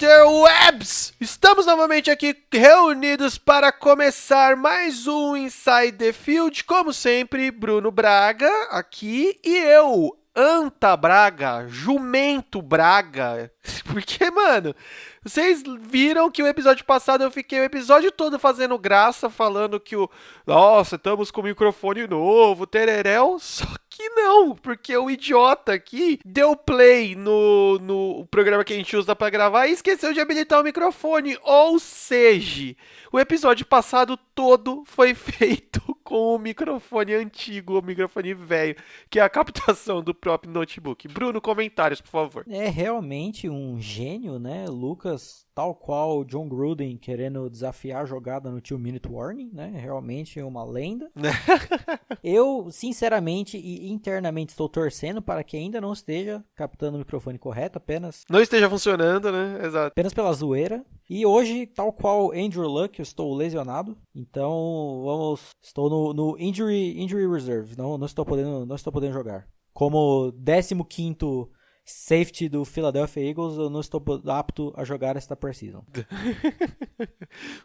Interwebs! Estamos novamente aqui reunidos para começar mais um Inside the Field. Como sempre, Bruno Braga aqui e eu, Anta Braga, Jumento Braga. Porque, mano, vocês viram que o episódio passado eu fiquei o episódio todo fazendo graça, falando que nossa, estamos com microfone novo, tereréu. Só que não, porque o idiota aqui deu play no programa que a gente usa pra gravar e esqueceu de habilitar o microfone. Ou seja, o episódio passado todo foi feito com o microfone antigo, o microfone velho, que é a captação do próprio notebook. Bruno, comentários, por favor. É realmente um gênio, né? Lucas, tal qual John Gruden querendo desafiar a jogada no 2-minute warning, né? Realmente uma lenda. Eu, sinceramente e internamente, estou torcendo para que ainda não esteja captando o microfone correto, apenas Não esteja funcionando, né? Exato. apenas pela zoeira. E hoje, tal qual Andrew Luck, eu estou lesionado. Então, estou no injury reserve. Não estou podendo jogar. Como 15º safety do Philadelphia Eagles, eu não estou apto a jogar esta preseason.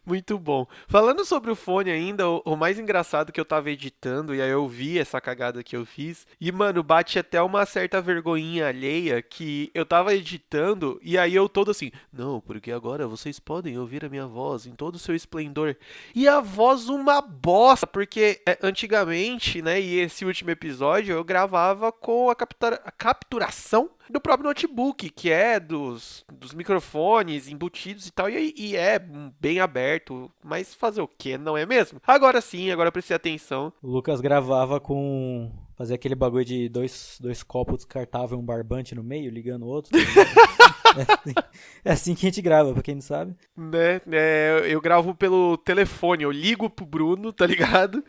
Muito bom. Falando sobre o fone ainda, o mais engraçado que eu tava editando, e aí eu vi essa cagada que eu fiz, e mano, bate até uma certa vergonhinha alheia que eu tava editando, e aí eu todo assim, não, porque agora vocês podem ouvir a minha voz em todo o seu esplendor. E a voz uma bosta, porque antigamente, né, e esse último episódio eu gravava com a capturação do próprio notebook, que é dos microfones embutidos e tal, e é bem aberto, mas fazer o que, não é mesmo? Agora sim, agora prestei atenção. O Lucas gravava com... Fazia aquele bagulho de dois copos descartáveis e um barbante no meio, ligando o outro. É assim que a gente grava, pra quem não sabe. Né, eu gravo pelo telefone, eu ligo pro Bruno, tá ligado?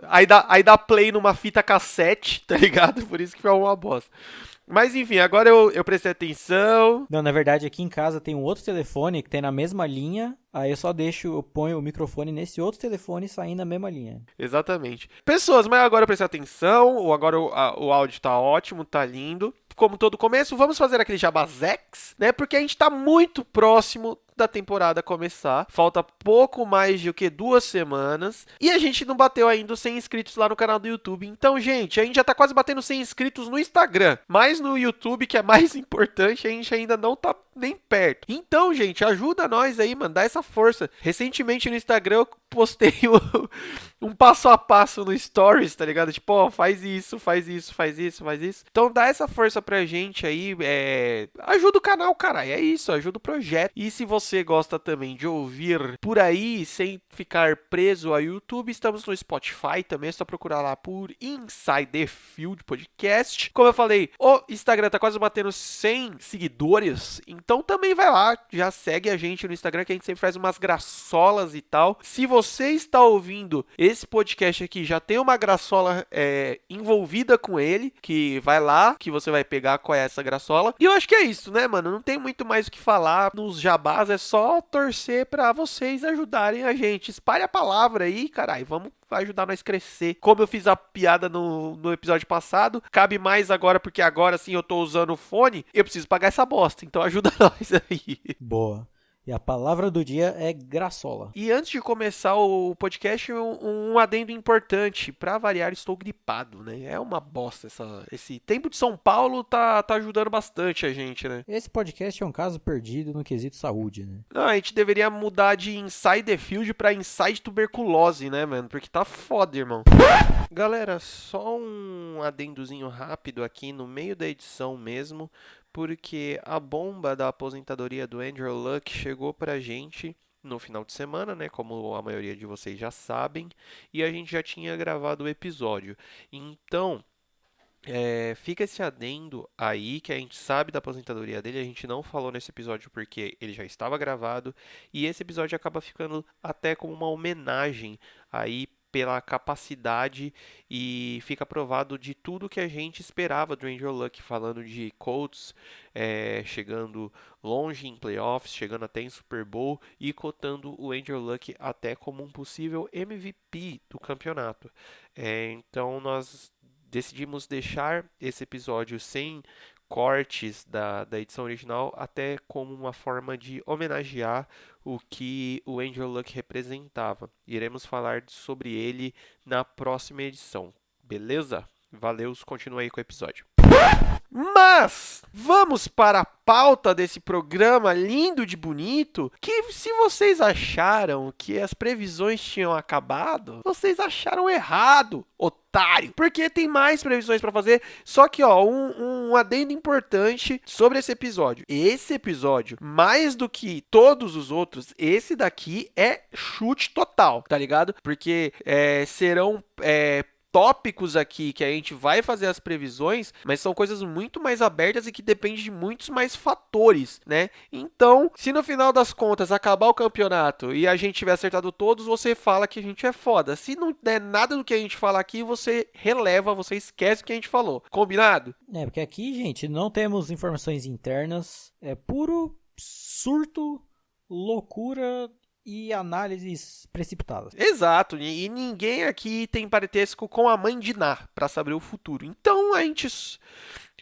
Aí dá play numa fita cassete, tá ligado? Por isso que foi uma bosta. Mas enfim, agora eu prestei atenção. Não, na verdade, aqui em casa tem um outro telefone que tem na mesma linha. Aí eu ponho o microfone nesse outro telefone saindo na mesma linha. Exatamente. Pessoas, mas agora eu prestei atenção. Agora o áudio tá ótimo, tá lindo. Como todo começo, vamos fazer aquele jabazex, né? Porque a gente tá muito próximo da temporada começar. Falta pouco mais de 2 semanas. E a gente não bateu ainda os 100 inscritos lá no canal do YouTube. Então, gente, a gente já tá quase batendo 100 inscritos no Instagram. Mas no YouTube, que é mais importante, a gente ainda não tá nem perto. Então, gente, ajuda nós aí, mano. Dá essa força. Recentemente no Instagram eu postei um passo a passo no Stories, tá ligado? Tipo, ó, faz isso, faz isso, faz isso, faz isso. Então dá essa força pra gente aí. Ajuda o canal, cara. É isso, ajuda o projeto. E se você gosta também de ouvir por aí, sem ficar preso ao YouTube, estamos no Spotify também. É só procurar lá por Inside the Field Podcast. Como eu falei, o Instagram tá quase batendo 100 seguidores. Então também vai lá, já segue a gente no Instagram, que a gente sempre faz umas graçolas e tal. Se você está ouvindo esse podcast aqui, já tem uma graçola envolvida com ele, que vai lá, que você vai pegar qual é essa graçola. E eu acho que é isso, né, mano? Não tem muito mais o que falar nos jabás, é só torcer pra vocês ajudarem a gente. Espalhe a palavra aí, caralho, vamos ajudar nós a crescer. Como eu fiz a piada no episódio passado, cabe mais agora, porque agora sim eu tô usando o fone, eu preciso pagar essa bosta, então ajuda nós aí. Boa. E a palavra do dia é graçola. E antes de começar o podcast, um adendo importante. Pra variar, estou gripado, né? É uma bosta esse tempo de São Paulo tá ajudando bastante a gente, né? Esse podcast é um caso perdido no quesito saúde, né? Não, a gente deveria mudar de Inside the Field pra Inside Tuberculose, né, mano? Porque tá foda, irmão. Galera, só um adendozinho rápido aqui no meio da edição mesmo, porque a bomba da aposentadoria do Andrew Luck chegou pra gente no final de semana, né, como a maioria de vocês já sabem, e a gente já tinha gravado o episódio. Então, fica esse adendo aí, que a gente sabe da aposentadoria dele, a gente não falou nesse episódio porque ele já estava gravado, e esse episódio acaba ficando até como uma homenagem aí pela capacidade, e fica provado de tudo que a gente esperava do Andrew Luck, falando de Colts chegando longe em playoffs, chegando até em Super Bowl e cotando o Andrew Luck até como um possível MVP do campeonato. Então nós decidimos deixar esse episódio sem cortes da edição original, até como uma forma de homenagear o que o Andrew Luck representava. Iremos falar sobre ele na próxima edição, beleza? Valeu, continua aí com o episódio. Mas vamos para a pauta desse programa lindo de bonito, que se vocês acharam que as previsões tinham acabado, vocês acharam errado, otário, porque tem mais previsões para fazer. Só que, ó, um adendo importante sobre esse episódio. Esse episódio, mais do que todos os outros, esse daqui é chute total, tá ligado? Porque serão tópicos aqui que a gente vai fazer as previsões, mas são coisas muito mais abertas e que dependem de muitos mais fatores, né? Então, se no final das contas acabar o campeonato e a gente tiver acertado todos, você fala que a gente é foda. Se não der nada do que a gente falar aqui, você releva, você esquece o que a gente falou. Combinado? Porque aqui, gente, não temos informações internas, é puro surto, loucura e análises precipitadas. Exato, e ninguém aqui tem parentesco com a mãe de Ná pra saber o futuro. Então a gente...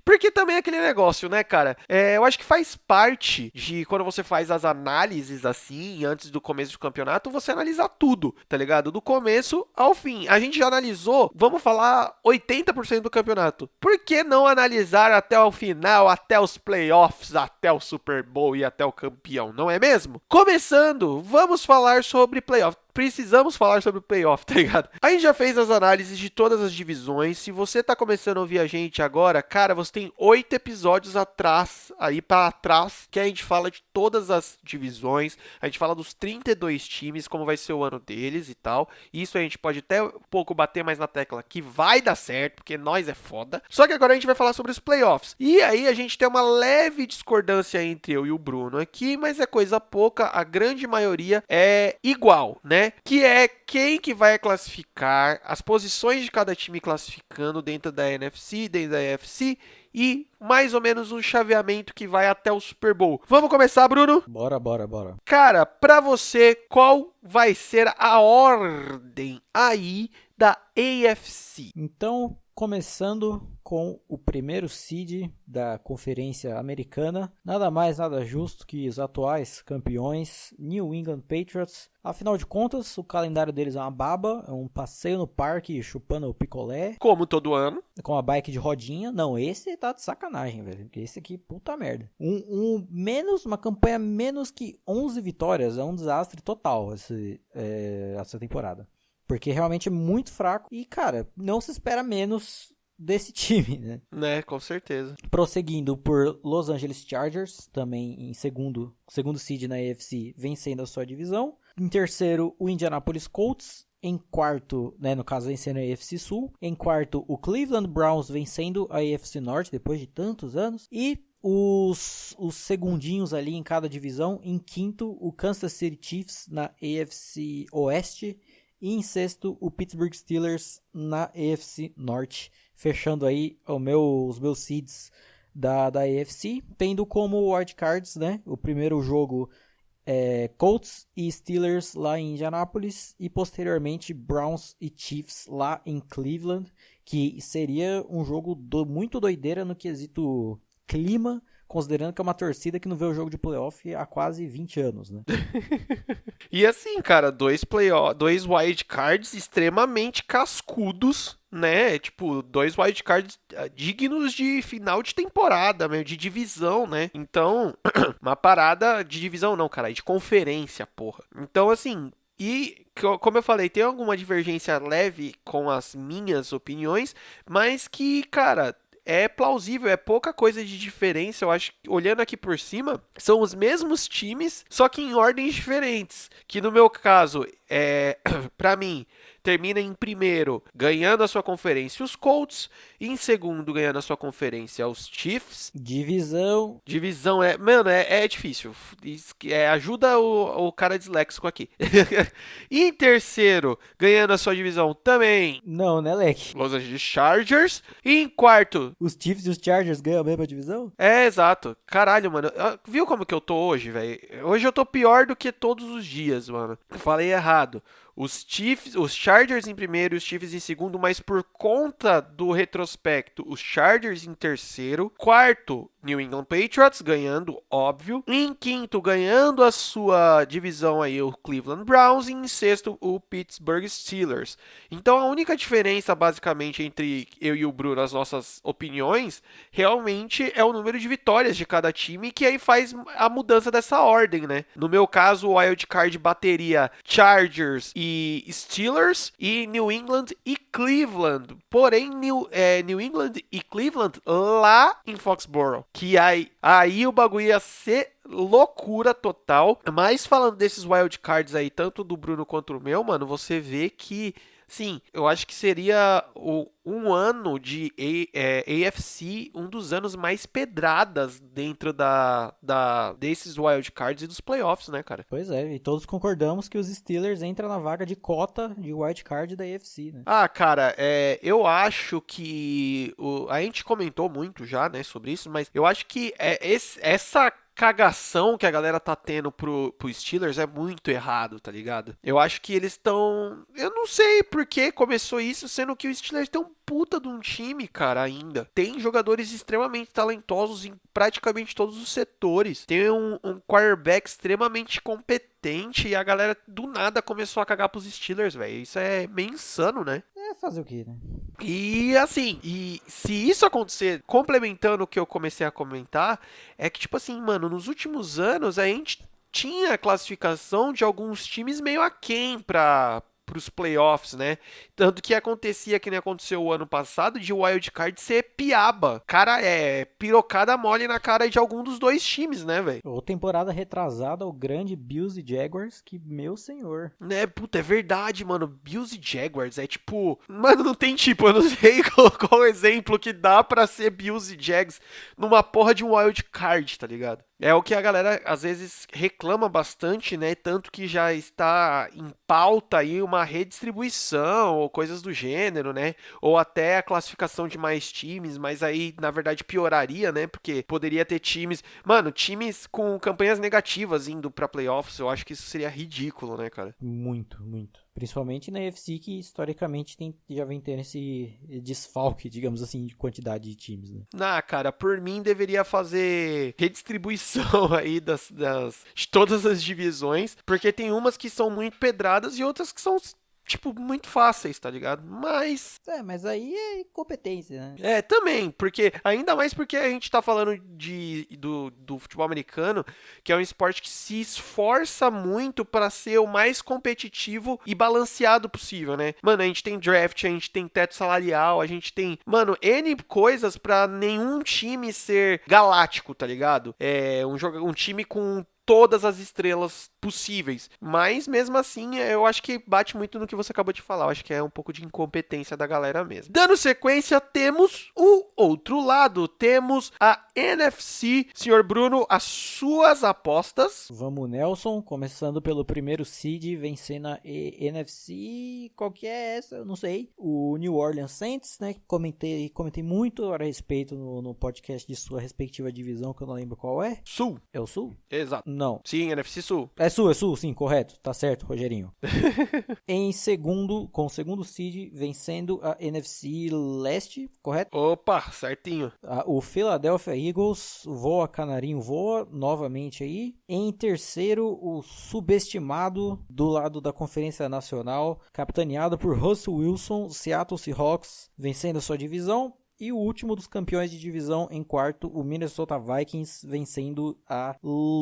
Porque também é aquele negócio, né, cara? Eu acho que faz parte de quando você faz as análises assim, antes do começo do campeonato, você analisar tudo, tá ligado? Do começo ao fim. A gente já analisou, vamos falar, 80% do campeonato. Por que não analisar até o final, até os playoffs, até o Super Bowl e até o campeão, não é mesmo? Começando, vamos falar sobre playoff. Precisamos falar sobre o playoff, tá ligado? A gente já fez as análises de todas as divisões. Se você tá começando a ouvir a gente agora, cara, você tem 8 episódios atrás, aí pra trás, que a gente fala de todas as divisões. A gente fala dos 32 times, como vai ser o ano deles e tal. Isso a gente pode até um pouco bater mais na tecla que vai dar certo, porque nós é foda. Só que agora a gente vai falar sobre os playoffs. E aí a gente tem uma leve discordância entre eu e o Bruno aqui, mas é coisa pouca. A grande maioria é igual, né? Que é quem que vai classificar, as posições de cada time classificando dentro da NFC, dentro da AFC e mais ou menos um chaveamento que vai até o Super Bowl. Vamos começar, Bruno? Bora. Cara, pra você, qual vai ser a ordem aí da AFC? Então, começando com o primeiro seed da Conferência Americana, nada mais, nada justo que os atuais campeões New England Patriots. Afinal de contas, o calendário deles é uma baba, é um passeio no parque chupando picolé. Como todo ano. Com a bike de rodinha. Não, esse tá de sacanagem, velho. Esse aqui, puta merda. Uma campanha menos que 11 vitórias é um desastre total essa temporada. Porque realmente é muito fraco e, cara, não se espera menos desse time, né? Né, com certeza. Prosseguindo por Los Angeles Chargers, também em segundo seed na AFC, vencendo a sua divisão. Em terceiro, o Indianapolis Colts. Em quarto, né, no caso, vencendo a AFC Sul. Em quarto, o Cleveland Browns vencendo a AFC Norte depois de tantos anos. E os segundinhos ali em cada divisão. Em quinto, o Kansas City Chiefs na AFC Oeste. E em sexto, o Pittsburgh Steelers na AFC Norte. Fechando aí os meus seeds da AFC. Tendo como wildcards, né, o primeiro jogo Colts e Steelers lá em Indianapolis. E posteriormente Browns e Chiefs lá em Cleveland. Que seria um jogo muito doideira no quesito clima. Considerando que é uma torcida que não vê o jogo de playoff há quase 20 anos, né? E assim, cara, dois wildcards extremamente cascudos, né? Tipo, 2 wildcards dignos de final de temporada, meio de divisão, né? Então, uma parada de divisão não, cara, de conferência, porra. Então, assim... E, como eu falei, tem alguma divergência leve com as minhas opiniões, mas que, cara... É plausível, é pouca coisa de diferença. Eu acho que, olhando aqui por cima, são os mesmos times, só que em ordens diferentes. Que no meu caso, pra mim, termina em primeiro, ganhando a sua conferência, os Colts. E em segundo, ganhando a sua conferência, os Chiefs. Divisão, Mano, é difícil. Ajuda o cara disléxico aqui. E em terceiro, ganhando a sua divisão também. Não, né, Leque? Los Angeles Chargers. E em quarto... Os Chiefs e os Chargers ganham a mesma divisão? Exato. Caralho, mano. Viu como que eu tô hoje, velho? Hoje eu tô pior do que todos os dias, mano. Falei errado. os Chiefs, os Chargers em primeiro e os Chiefs em segundo, mas por conta do retrospecto, os Chargers em terceiro. Quarto, New England Patriots ganhando, óbvio. Em quinto, ganhando a sua divisão aí, o Cleveland Browns. E em sexto, o Pittsburgh Steelers. Então a única diferença basicamente entre eu e o Bruno, as nossas opiniões, realmente é o número de vitórias de cada time, que aí faz a mudança dessa ordem, né? No meu caso, o Wild Card bateria Chargers e Steelers e New England e Cleveland. Porém, New England e Cleveland lá em Foxborough. Que aí o bagulho ia ser loucura total. Mas falando desses Wild Cards aí, tanto do Bruno quanto do meu, mano, você vê que sim, eu acho que seria um ano de AFC, um dos anos mais pedradas dentro desses wildcards e dos playoffs, né, cara? Pois é, e todos concordamos que os Steelers entram na vaga de cota de wildcard da AFC, né? Ah, cara, eu acho que a gente comentou muito já, né, sobre isso, mas eu acho que essa cagação que a galera tá tendo pro Steelers é muito errado, tá ligado? Eu acho que eles estão... Eu não sei por que começou isso, sendo que o Steelers tem um puta de um time, cara, ainda. Tem jogadores extremamente talentosos em praticamente todos os setores. Tem um quarterback extremamente competente e a galera do nada começou a cagar pros Steelers, velho. Isso é meio insano, né? É fazer o quê, né? E assim, se isso acontecer, complementando o que eu comecei a comentar, é que tipo assim, mano, nos últimos anos a gente tinha a classificação de alguns times meio aquém para os playoffs, né? Tanto que acontecia, que nem aconteceu o ano passado, de wildcard ser piaba. Cara, pirocada mole na cara de algum dos dois times, né, velho? Ou temporada retrasada, o grande Bills e Jaguars, que meu senhor. Né, puta, é verdade, mano. Bills e Jaguars é tipo... Mano, não tem tipo, eu não sei qual exemplo que dá pra ser Bills e Jags numa porra de um wildcard, tá ligado? É o que a galera às vezes reclama bastante, né? Tanto que já está em pauta aí uma redistribuição ou coisas do gênero, né? Ou até a classificação de mais times, mas aí na verdade pioraria, né? Porque poderia ter times, mano, times com campanhas negativas indo pra playoffs. Eu acho que isso seria ridículo, né, cara? Muito, muito. Principalmente na UFC, que historicamente já vem tendo esse desfalque, digamos assim, de quantidade de times, né? Cara, por mim deveria fazer redistribuição aí de todas as divisões, porque tem umas que são muito pedradas e outras que são, tipo, muito fáceis, tá ligado? Mas... mas aí é incompetência, né? Também, porque, ainda mais porque a gente tá falando do futebol americano, que é um esporte que se esforça muito pra ser o mais competitivo e balanceado possível, né? Mano, a gente tem draft, a gente tem teto salarial, a gente tem, mano, N coisas pra nenhum time ser galáctico, tá ligado? Um time com todas as estrelas possíveis. Mas, mesmo assim, eu acho que bate muito no que você acabou de falar. Eu acho que é um pouco de incompetência da galera mesmo. Dando sequência, temos o outro lado. Temos a NFC. Senhor Bruno, as suas apostas. Vamos, Nelson. Começando pelo primeiro seed, vencendo a NFC. Qual que é essa? Eu não sei. O New Orleans Saints, né? Comentei muito a respeito no podcast de sua respectiva divisão, que eu não lembro qual é. Sul. É o Sul? Exato. Não. Sim, NFC Sul. É Sul, sim, correto. Tá certo, Rogerinho. Com o segundo seed, vencendo a NFC Leste, correto? Opa, certinho. O Philadelphia Eagles, voa, canarinho, voa, novamente aí. Em terceiro, o subestimado do lado da Conferência Nacional, capitaneado por Russell Wilson, Seattle Seahawks, vencendo a sua divisão. E o último dos campeões de divisão em quarto, o Minnesota Vikings, vencendo a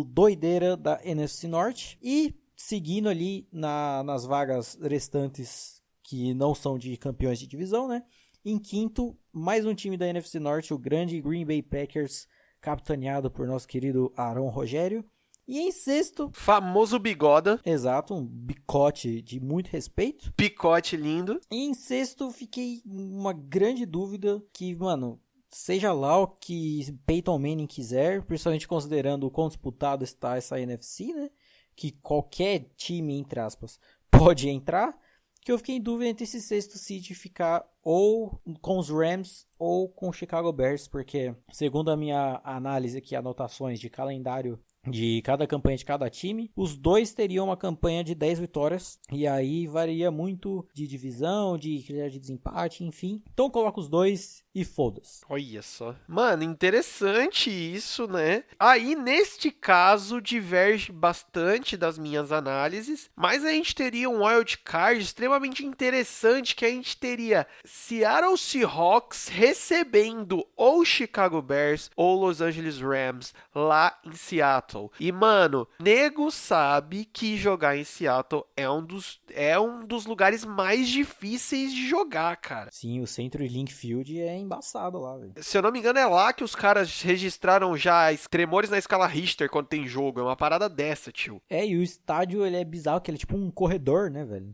doideira da NFC Norte. E seguindo ali nas vagas restantes que não são de campeões de divisão, né? Em quinto, mais um time da NFC Norte, o grande Green Bay Packers, capitaneado por nosso querido Aaron Rogério. E em sexto... famoso bigoda. Exato, um bicote de muito respeito. Picote lindo. E em sexto, fiquei uma grande dúvida que, mano, seja lá o que Peyton Manning quiser, principalmente considerando o quão disputado está essa NFC, né? Que qualquer time, entre aspas, pode entrar. Que eu fiquei em dúvida entre esse sexto seed ficar ou com os Rams ou com o Chicago Bears, porque segundo a minha análise aqui, anotações de calendário de cada campanha de cada time. Os dois teriam uma campanha de 10 vitórias. E aí varia muito de divisão, de critério de desempate, enfim. Então coloca os dois e foda-se. Olha só. Mano, interessante isso, né? Aí, neste caso, diverge bastante das minhas análises, mas a gente teria um wild card extremamente interessante, que a gente teria Seattle Seahawks recebendo ou Chicago Bears ou Los Angeles Rams lá em Seattle. E, mano, nego sabe que jogar em Seattle é um dos lugares mais difíceis de jogar, cara. Sim, o centro de Link Field é embaçado lá, velho. Se eu não me engano, é lá que os caras registraram já tremores na escala Richter quando tem jogo. É uma parada dessa, tio. E o estádio, ele é bizarro, que ele é tipo um corredor, né, velho?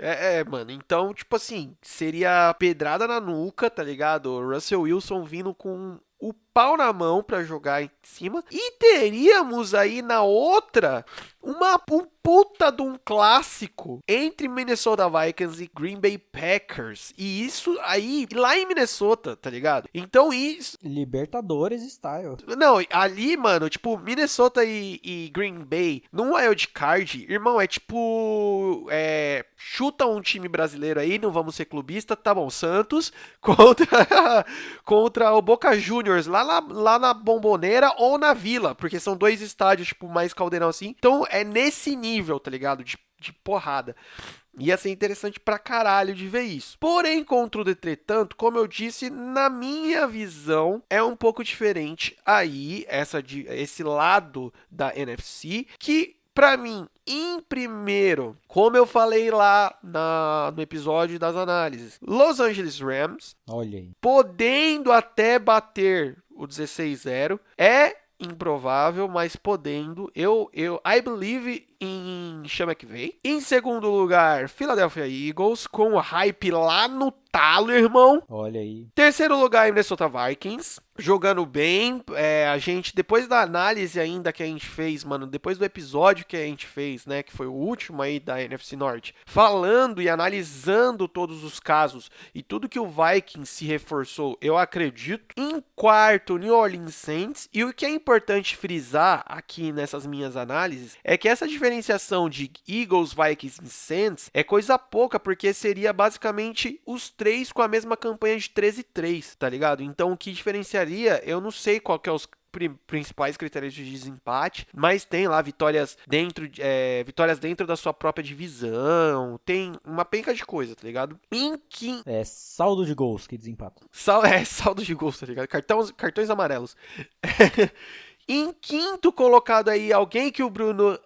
Mano. Então, tipo assim, seria pedrada na nuca, tá ligado? O Russell Wilson vindo com o pau na mão pra jogar em cima. E teríamos aí na outra um puta de um clássico entre Minnesota Vikings e Green Bay Packers. E isso aí, lá em Minnesota, tá ligado? Então isso... Libertadores style. Não, ali, mano, tipo, Minnesota e Green Bay, num wild card, irmão, é tipo... chuta um time brasileiro aí, não vamos ser clubista, tá bom, Santos, contra o Boca Juniors, lá na Bomboneira ou na Vila, porque são dois estádios, tipo, mais caldeirão assim. Então, é nesse nível, tá ligado? De porrada. Ia ser interessante pra caralho de ver isso. Porém, contudo, entretanto, como eu disse, na minha visão, é um pouco diferente aí, esse lado da NFC, que, pra mim, em primeiro, como eu falei lá no episódio das análises, Los Angeles Rams, olha aí, podendo até bater o 16-0, é improvável, mas podendo. I believe em Sean McVay. Em segundo lugar, Philadelphia Eagles, com o hype lá no talo, irmão. Olha aí. Terceiro lugar, Minnesota Vikings, jogando bem. A gente, depois da análise ainda que a gente fez, mano, depois do episódio que a gente fez, né, que foi o último aí da NFC Norte, falando e analisando todos os casos e tudo que o Vikings se reforçou, eu acredito. Em quarto, New Orleans Saints. E o que é importante frisar aqui nessas minhas análises é que essa diferenciação de Eagles, Vikings e Saints é coisa pouca, porque seria basicamente os três com a mesma campanha de 13-3, tá ligado? Então, o que diferenciaria, eu não sei qual que é os principais critérios de desempate, mas tem lá vitórias dentro da sua própria divisão, tem uma penca de coisa, tá ligado? Saldo de gols que desempata. Saldo de gols, tá ligado? Cartões amarelos. Em quinto colocado aí, alguém que o Bruno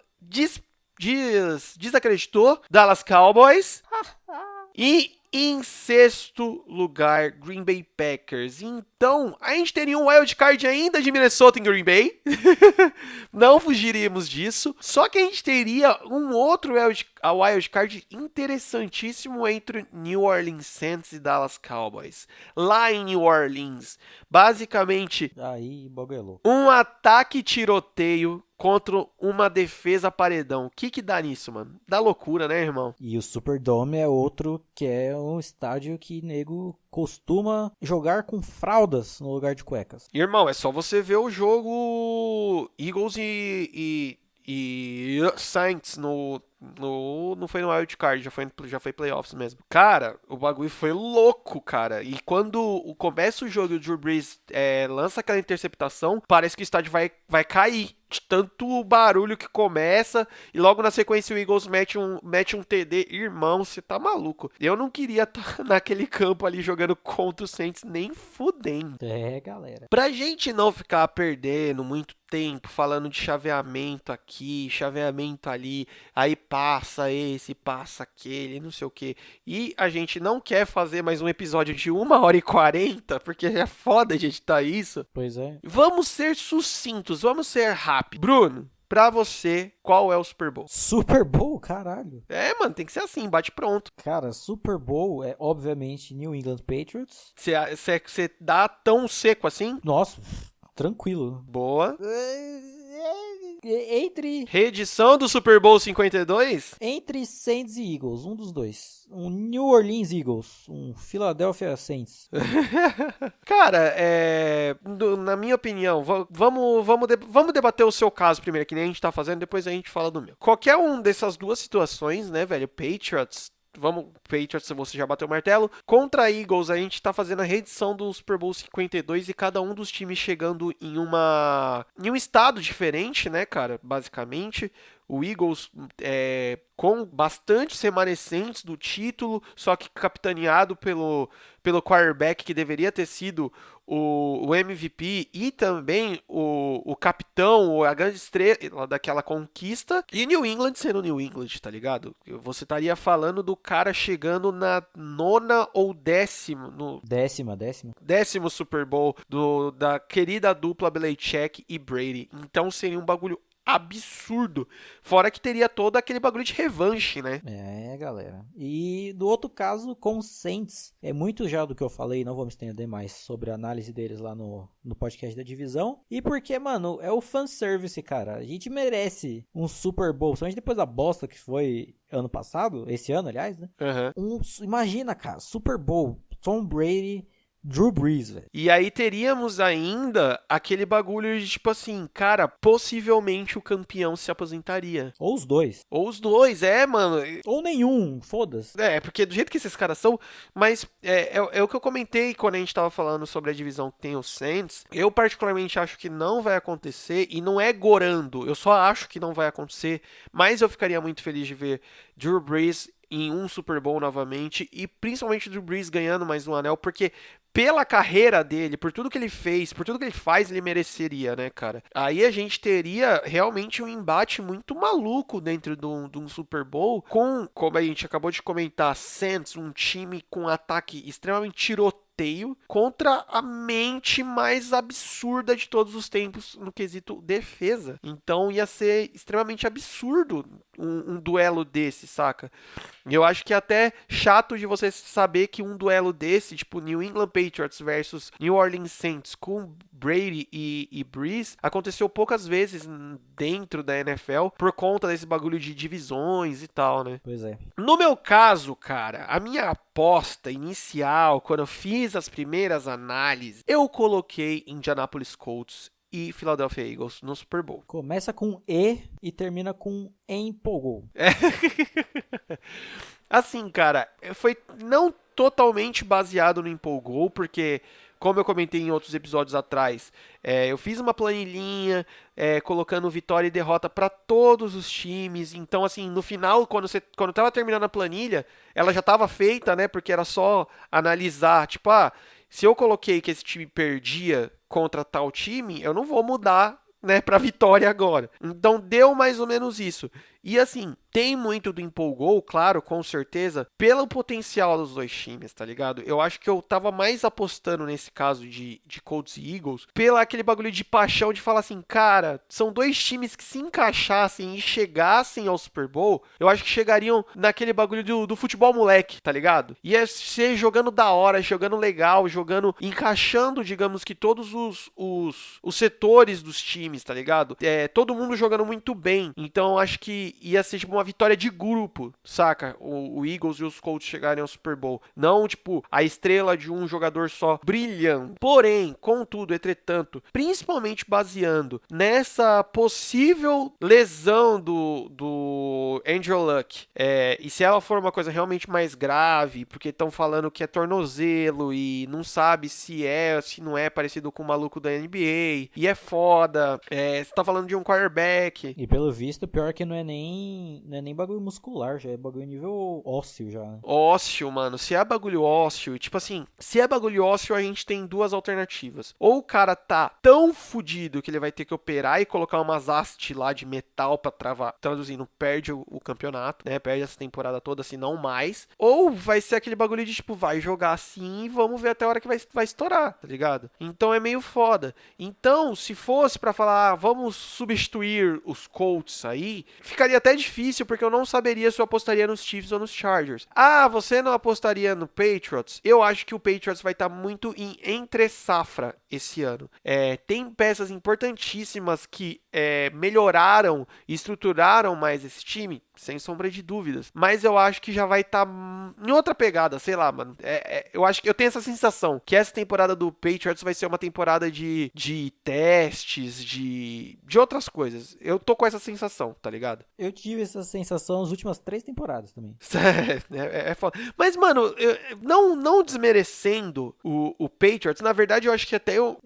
desacreditou, Dallas Cowboys. E em sexto lugar, Green Bay Packers. Então, a gente teria um wildcard ainda de Minnesota em Green Bay. Não fugiríamos disso. Só que a gente teria um outro wildcard interessantíssimo entre New Orleans Saints e Dallas Cowboys. Lá em New Orleans. Basicamente, aí, bagulho. Um ataque tiroteio contra uma defesa paredão. O que dá nisso, mano? Dá loucura, né, irmão? E o Superdome é outro que é um estádio que nego costuma jogar com fraldas no lugar de cuecas. Irmão, é só você ver o jogo Eagles e Saints não foi no Wild Card, já foi playoffs mesmo. Cara, o bagulho foi louco, cara. E quando começa o jogo e o Drew Brees lança aquela interceptação, parece que o estádio vai cair. De tanto barulho que começa. E logo na sequência o Eagles mete um TD. Irmão, você tá maluco. Eu não queria estar naquele campo ali jogando contra o Saints nem fudendo. Galera. Pra gente não ficar perdendo muito tempo falando de chaveamento aqui, chaveamento ali, aí passa esse, passa aquele, não sei o que. E a gente não quer fazer mais um episódio de 1h40, porque é foda de editar isso. Pois é. Vamos ser sucintos, vamos ser rápidos. Bruno, pra você, qual é o Super Bowl? Super Bowl? Caralho. Mano, tem que ser assim, bate pronto. Cara, Super Bowl é obviamente New England Patriots. Você dá tão seco assim? Nossa, tranquilo. Boa. Entre Reedição do Super Bowl 52? Saints e Eagles, um dos dois. Um New Orleans Eagles, um Philadelphia Saints. Cara, na minha opinião, vamos debater o seu caso primeiro, que nem a gente tá fazendo, depois a gente fala do meu. Qualquer um dessas duas situações, né, velho? Patriots, você já bateu o martelo. Contra Eagles, a gente tá fazendo a reedição do Super Bowl 52 e cada um dos times chegando em um estado diferente, né, cara? Basicamente. O Eagles com bastantes remanescentes do título, só que capitaneado pelo quarterback que deveria ter sido o MVP e também o capitão, a grande estrela daquela conquista. E New England sendo New England, tá ligado? Você estaria falando do cara chegando na nona ou décimo Super Bowl da querida dupla Belichick e Brady. Então seria um bagulho absurdo. Fora que teria todo aquele bagulho de revanche, né? Galera. E do outro caso, com os Saints, é muito já do que eu falei, não vou me estender mais sobre a análise deles lá no podcast da divisão. E porque, mano, é o fanservice, cara. A gente merece um Super Bowl, somente depois da bosta que foi ano passado, esse ano, aliás, né? Imagina, cara, Super Bowl, Tom Brady, Drew Brees, velho. E aí teríamos ainda aquele bagulho de tipo assim, cara, possivelmente o campeão se aposentaria. Ou os dois, mano. Ou nenhum, foda-se. Porque do jeito que esses caras são, mas é o que eu comentei quando a gente tava falando sobre a divisão que tem os Saints. Eu particularmente acho que não vai acontecer, e não é gorando, eu só acho que não vai acontecer, mas eu ficaria muito feliz de ver Drew Brees em um Super Bowl novamente, e principalmente Drew Brees ganhando mais um anel, porque pela carreira dele, por tudo que ele fez, por tudo que ele faz, ele mereceria, né, cara? Aí a gente teria realmente um embate muito maluco dentro de um Super Bowl, como a gente acabou de comentar, Saints, um time com ataque extremamente tiroteio, contra a mente mais absurda de todos os tempos no quesito defesa. Então ia ser extremamente absurdo um duelo desse, saca? E eu acho que é até chato de você saber que um duelo desse, tipo New England Patriots versus New Orleans Saints com Brady e Brees, aconteceu poucas vezes dentro da NFL por conta desse bagulho de divisões e tal, né? Pois é. No meu caso, cara, a minha aposta inicial, quando eu fiz as primeiras análises, eu coloquei Indianapolis Colts e Philadelphia Eagles no Super Bowl. Começa com E termina com empolgou. Assim, cara, foi não totalmente baseado no empolgou, porque, como eu comentei em outros episódios atrás, eu fiz uma planilhinha colocando vitória e derrota para todos os times. Então, assim, no final, quando tava terminando a planilha, ela já tava feita, né? Porque era só analisar, tipo, se eu coloquei que esse time perdia contra tal time, eu não vou mudar, né, pra vitória agora. Então deu mais ou menos isso. E assim, tem muito do empolgou, claro, com certeza, pelo potencial dos dois times, tá ligado? Eu acho que eu tava mais apostando nesse caso de Colts e Eagles, pelo aquele bagulho de paixão de falar assim, cara, são dois times que se encaixassem e chegassem ao Super Bowl, eu acho que chegariam naquele bagulho do futebol moleque, tá ligado? Ia ser jogando da hora, jogando legal, encaixando, digamos que todos os setores dos times, tá ligado? Todo mundo jogando muito bem. Então acho que ia ser tipo uma vitória de grupo, saca? O Eagles e os Colts chegarem ao Super Bowl. Não, tipo, a estrela de um jogador só brilhando. Porém, contudo, entretanto, principalmente baseando nessa possível lesão do Andrew Luck, e se ela for uma coisa realmente mais grave, porque estão falando que é tornozelo e não sabe se não é parecido com o maluco da NBA, e é foda, você tá falando de um quarterback. E pelo visto, pior que não é nem bagulho muscular, já é bagulho nível ósseo já. Ósseo, mano. Se é bagulho ósseo, tipo assim, se é bagulho ósseo, a gente tem duas alternativas. Ou o cara tá tão fudido que ele vai ter que operar e colocar umas hastes lá de metal pra travar, traduzindo, perde o campeonato, né? Perde essa temporada toda, se não mais. Ou vai ser aquele bagulho de, tipo, vai jogar assim e vamos ver até a hora que vai estourar, tá ligado? Então é meio foda. Então, se fosse pra falar, vamos substituir os Colts aí, ficaria até difícil, porque eu não saberia se eu apostaria nos Chiefs ou nos Chargers. Você não apostaria no Patriots? Eu acho que o Patriots vai estar muito em entre safra. esse ano. Tem peças importantíssimas que melhoraram e estruturaram mais esse time, sem sombra de dúvidas. Mas eu acho que já vai estar em outra pegada, sei lá, mano. Eu acho que eu tenho essa sensação que essa temporada do Patriots vai ser uma temporada de testes, de outras coisas. Eu tô com essa sensação, tá ligado? Eu tive essa sensação nas últimas 3 temporadas também. É foda. Mas, mano, não desmerecendo o Patriots, na verdade eu acho que até eu...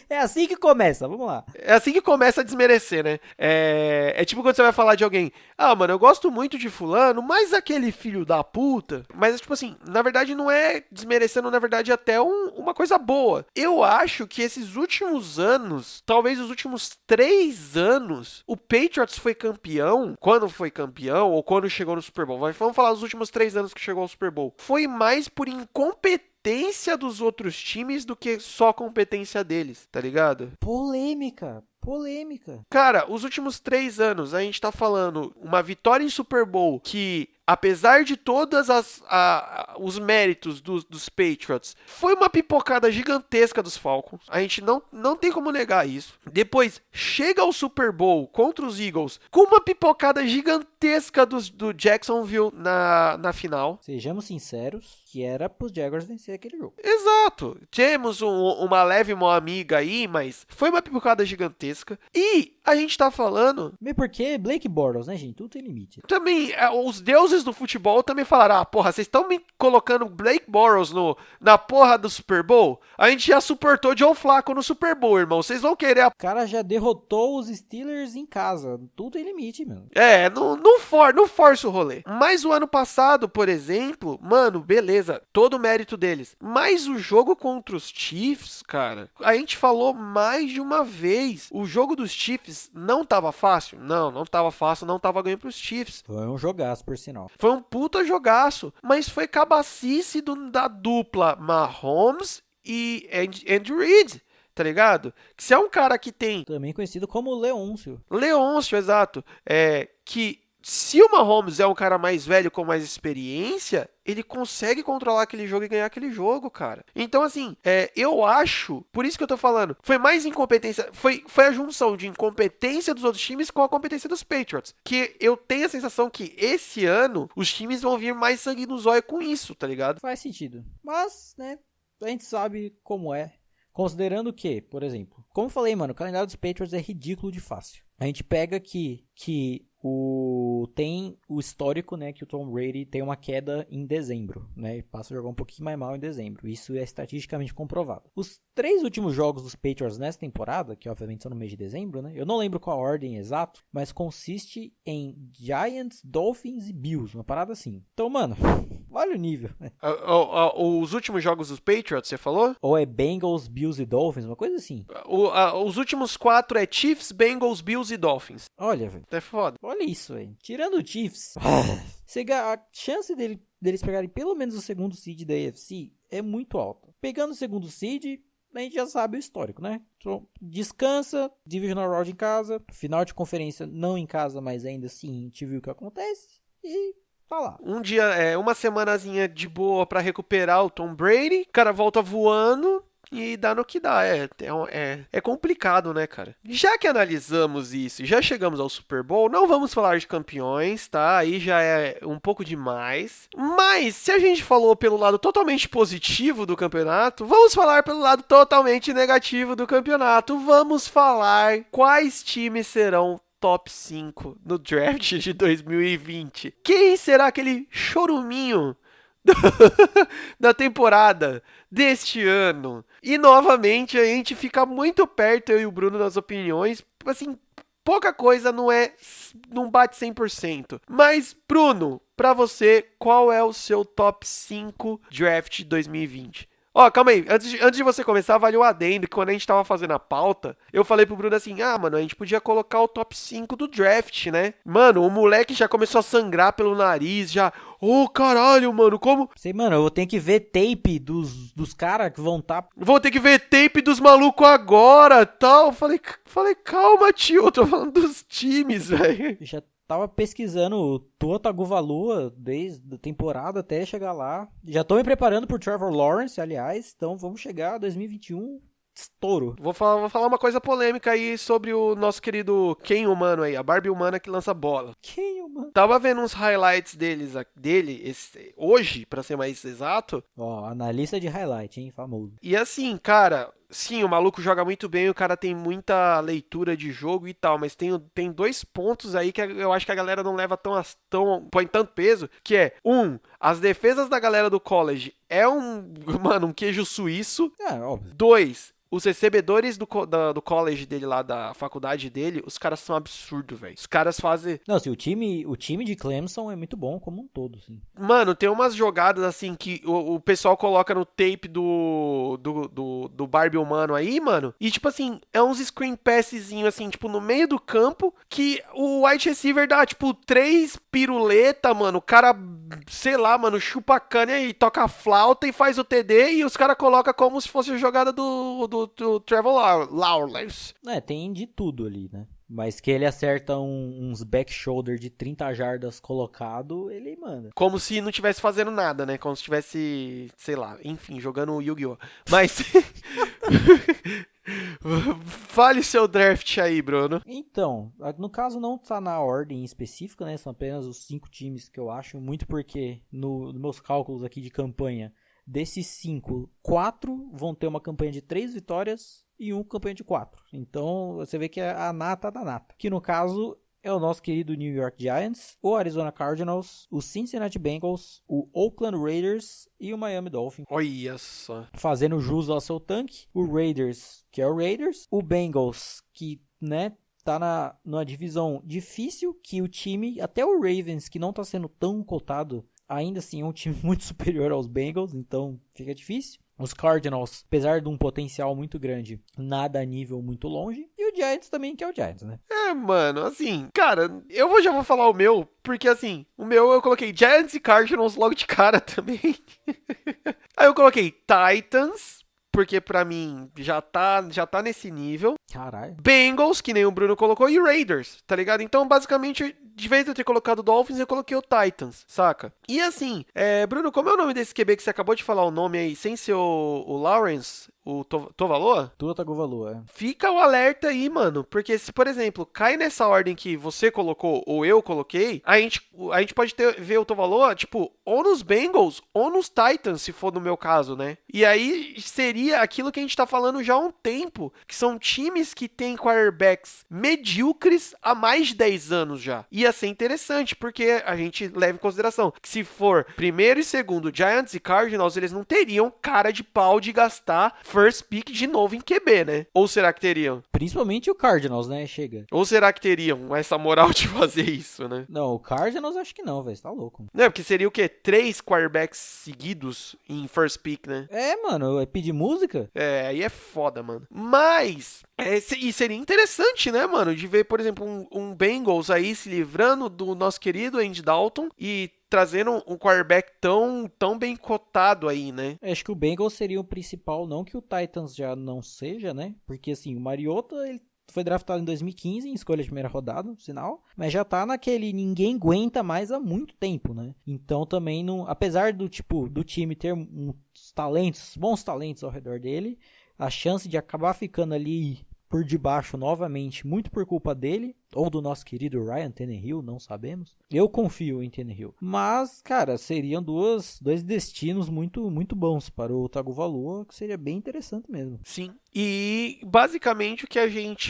É assim que começa, vamos lá. É assim que começa a desmerecer, né? É tipo quando você vai falar de alguém, mano, eu gosto muito de fulano, mas aquele filho da puta... Mas, tipo assim, na verdade não é desmerecendo, na verdade até uma coisa boa. Eu acho que esses últimos anos, talvez os últimos 3 anos, o Patriots foi campeão, quando foi campeão, ou quando chegou no Super Bowl. Vamos falar dos últimos 3 anos que chegou ao Super Bowl. Foi mais por incompetência dos outros times do que só competência deles, tá ligado? Polêmica. Cara, os últimos 3 anos, a gente tá falando uma vitória em Super Bowl que, apesar de todos os méritos dos Patriots, foi uma pipocada gigantesca dos Falcons. A gente não tem como negar isso. Depois, chega ao Super Bowl contra os Eagles com uma pipocada gigantesca do Jacksonville na final. Sejamos sinceros, que era pros Jaguars vencer aquele jogo. Exato. Temos uma leve mão amiga aí, mas foi uma pipocada gigantesca. E a gente tá falando... Mesmo porque Blake Bortles, né, gente? Tudo tem limite. Também, os deuses do futebol também falaram, porra, vocês estão me colocando Blake Bortles na porra do Super Bowl? A gente já suportou Joe Flacco no Super Bowl, irmão. Vocês vão querer... O cara já derrotou os Steelers em casa. Tudo tem limite, mano. Não força o rolê. Mas o ano passado, por exemplo, mano, beleza, todo o mérito deles. Mas o jogo contra os Chiefs, cara, a gente falou mais de uma vez. O jogo dos Chiefs não tava fácil? Não tava fácil, não tava ganho pros Chiefs. Foi um jogaço, por sinal. Foi um puta jogaço, mas foi cabacice da dupla Mahomes e Andy Reid, tá ligado? Que se é um cara que tem... Também conhecido como Leôncio. Leôncio, exato. Que se o Mahomes é um cara mais velho com mais experiência, ele consegue controlar aquele jogo e ganhar aquele jogo, cara. Então, assim, eu acho, por isso que eu tô falando, foi mais incompetência, foi a junção de incompetência dos outros times com a competência dos Patriots. Que eu tenho a sensação que esse ano os times vão vir mais sangue no zóio com isso, tá ligado? Faz sentido. Mas, né, a gente sabe como é. Considerando que, por exemplo, como eu falei, mano, o calendário dos Patriots é ridículo de fácil. A gente pega que tem o histórico, né, que o Tom Brady tem uma queda em dezembro, né, e passa a jogar um pouquinho mais mal em dezembro. Isso é estatisticamente comprovado. Os 3 últimos jogos dos Patriots nessa temporada, que obviamente são no mês de dezembro, né, eu não lembro qual a ordem exata, mas consiste em Giants, Dolphins e Bills, uma parada assim. Então, mano, olha o nível. Né? Os últimos jogos dos Patriots, você falou? Ou é Bengals, Bills e Dolphins, uma coisa assim. Os últimos 4 é Chiefs, Bengals, Bills e Dolphins. Olha, velho. É foda. Olha isso, velho. Tirando o Chiefs, a chance deles pegarem pelo menos o segundo seed da AFC é muito alta. Pegando o segundo seed, a gente já sabe o histórico, né? Então, descansa, Divisional Round em casa, final de conferência não em casa, mas ainda assim a gente viu o que acontece e tá lá. Um dia, uma semanazinha de boa pra recuperar o Tom Brady, o cara volta voando... E dá no que dá, é complicado, né, cara? Já que analisamos isso e já chegamos ao Super Bowl, não vamos falar de campeões, tá? Aí já é um pouco demais. Mas, se a gente falou pelo lado totalmente positivo do campeonato, vamos falar pelo lado totalmente negativo do campeonato. Vamos falar quais times serão top 5 no draft de 2020. Quem será aquele choruminho da temporada deste ano? E novamente a gente fica muito perto, eu e o Bruno, nas opiniões. Assim, pouca coisa não bate 100%. Mas, Bruno, pra você, qual é o seu top 5 draft 2020? Calma aí, antes de você começar, vale o adendo, que quando a gente tava fazendo a pauta, eu falei pro Bruno assim, mano, a gente podia colocar o top 5 do draft, né? Mano, o moleque já começou a sangrar pelo nariz, já... caralho, mano, como... Sei, mano, eu vou ter que ver tape dos caras que vão estar... Vou ter que ver tape dos malucos agora, tal. Falei, calma, tio, eu tô falando dos times, velho. Já tava pesquisando o Tua Tagovailoa desde a temporada até chegar lá. Já tô me preparando pro Trevor Lawrence, aliás. Então vamos chegar a 2021 estouro. Vou falar uma coisa polêmica aí sobre o nosso querido Ken humano aí, a Barbie humana que lança bola. Quem, mano? Tava vendo uns highlights dele hoje, pra ser mais exato. Ó, analista de highlight, hein? Famoso. E assim, cara, sim, o maluco joga muito bem, o cara tem muita leitura de jogo e tal, mas tem dois pontos aí que eu acho que a galera não leva põe tanto peso, que é, as defesas da galera do college é mano, um queijo suíço. É, óbvio. 2, os recebedores do college dele lá, da faculdade dele, os caras são absurdos, velho. Os caras fazem... Não, assim, o time de Clemson é muito bom como um todo, sim. Mano, tem umas jogadas assim que o pessoal coloca no tape do Barbie humano aí, mano. E tipo assim, é uns screen passzinho assim, tipo, no meio do campo, que o wide receiver dá, tipo, 3 piruleta, mano. O cara, sei lá, mano, chupa a cana e toca a flauta e faz o TD e os caras colocam como se fosse a jogada do Trevor Lawrence. É, tem de tudo ali, né? Mas que ele acerta uns back shoulder de 30 jardas colocado, ele manda. Como se não tivesse fazendo nada, né? Como se tivesse, sei lá, enfim, jogando Yu-Gi-Oh! Mas... Fale seu draft aí, Bruno. Então, no caso não tá na ordem específica, né? São apenas os 5 times que eu acho. Muito porque, nos meus cálculos aqui de campanha, desses 5, 4 vão ter uma campanha de 3 vitórias e 1 campanha de 4. Então, você vê que é a nata da nata. Que no caso é o nosso querido New York Giants, o Arizona Cardinals, o Cincinnati Bengals, o Oakland Raiders e o Miami Dolphins. Olha só. Fazendo jus ao seu tanque, o Raiders, que é o Raiders, o Bengals, que, né, tá numa divisão difícil, que o time, até o Ravens, que não tá sendo tão cotado, ainda assim é um time muito superior aos Bengals, então fica difícil. Os Cardinals, apesar de um potencial muito grande, nada a nível muito longe. E o Giants também, que é o Giants, né? É, mano, assim, cara, já vou falar o meu, porque assim, o meu eu coloquei Giants e Cardinals logo de cara também. Aí eu coloquei Titans, porque pra mim já tá nesse nível. Caralho. Bengals, que nem o Bruno colocou, e Raiders, tá ligado? Então, basicamente, de vez de eu ter colocado Dolphins, eu coloquei o Titans, saca? E assim, Bruno, como é o nome desse QB que você acabou de falar o nome aí, sem ser o Lawrence, o Tovaloa? Tua Tagovailoa, Fica o alerta aí, mano, porque se, por exemplo, cai nessa ordem que você colocou ou eu coloquei, a gente pode ver o Tovaloa, tipo, ou nos Bengals ou nos Titans, se for no meu caso, né? E aí seria aquilo que a gente tá falando já há um tempo, que são times que têm quarterbacks medíocres há mais de 10 anos já. Ia ser interessante, porque a gente leva em consideração que se for primeiro e segundo Giants e Cardinals, eles não teriam cara de pau de gastar first pick de novo em QB, né? Ou será que teriam? Principalmente o Cardinals, né? Chega. Ou será que teriam essa moral de fazer isso, né? Não, o Cardinals acho que não, velho. Você tá louco. Não, porque seria o quê? 3 quarterbacks seguidos em first pick, né? É, mano, é pedir música? É, aí é foda, mano. Mas, e seria interessante, né, mano? De ver, por exemplo, um Bengals aí se livrando do nosso querido Andy Dalton e trazendo um quarterback tão bem cotado aí, né? Acho que o Bengals seria o principal, não que o Titans já não seja, né? Porque assim, o Mariota, ele foi draftado em 2015 em escolha de primeira rodada, sinal, mas já tá naquele ninguém aguenta mais há muito tempo, né? Então também não, apesar do time ter bons talentos ao redor dele, a chance de acabar ficando ali por debaixo novamente, muito por culpa dele, ou do nosso querido Ryan Tannehill, não sabemos. Eu confio em Tannehill. Mas, cara, seriam dois destinos muito, muito bons para o Tagovailoa, que seria bem interessante mesmo. Sim. E basicamente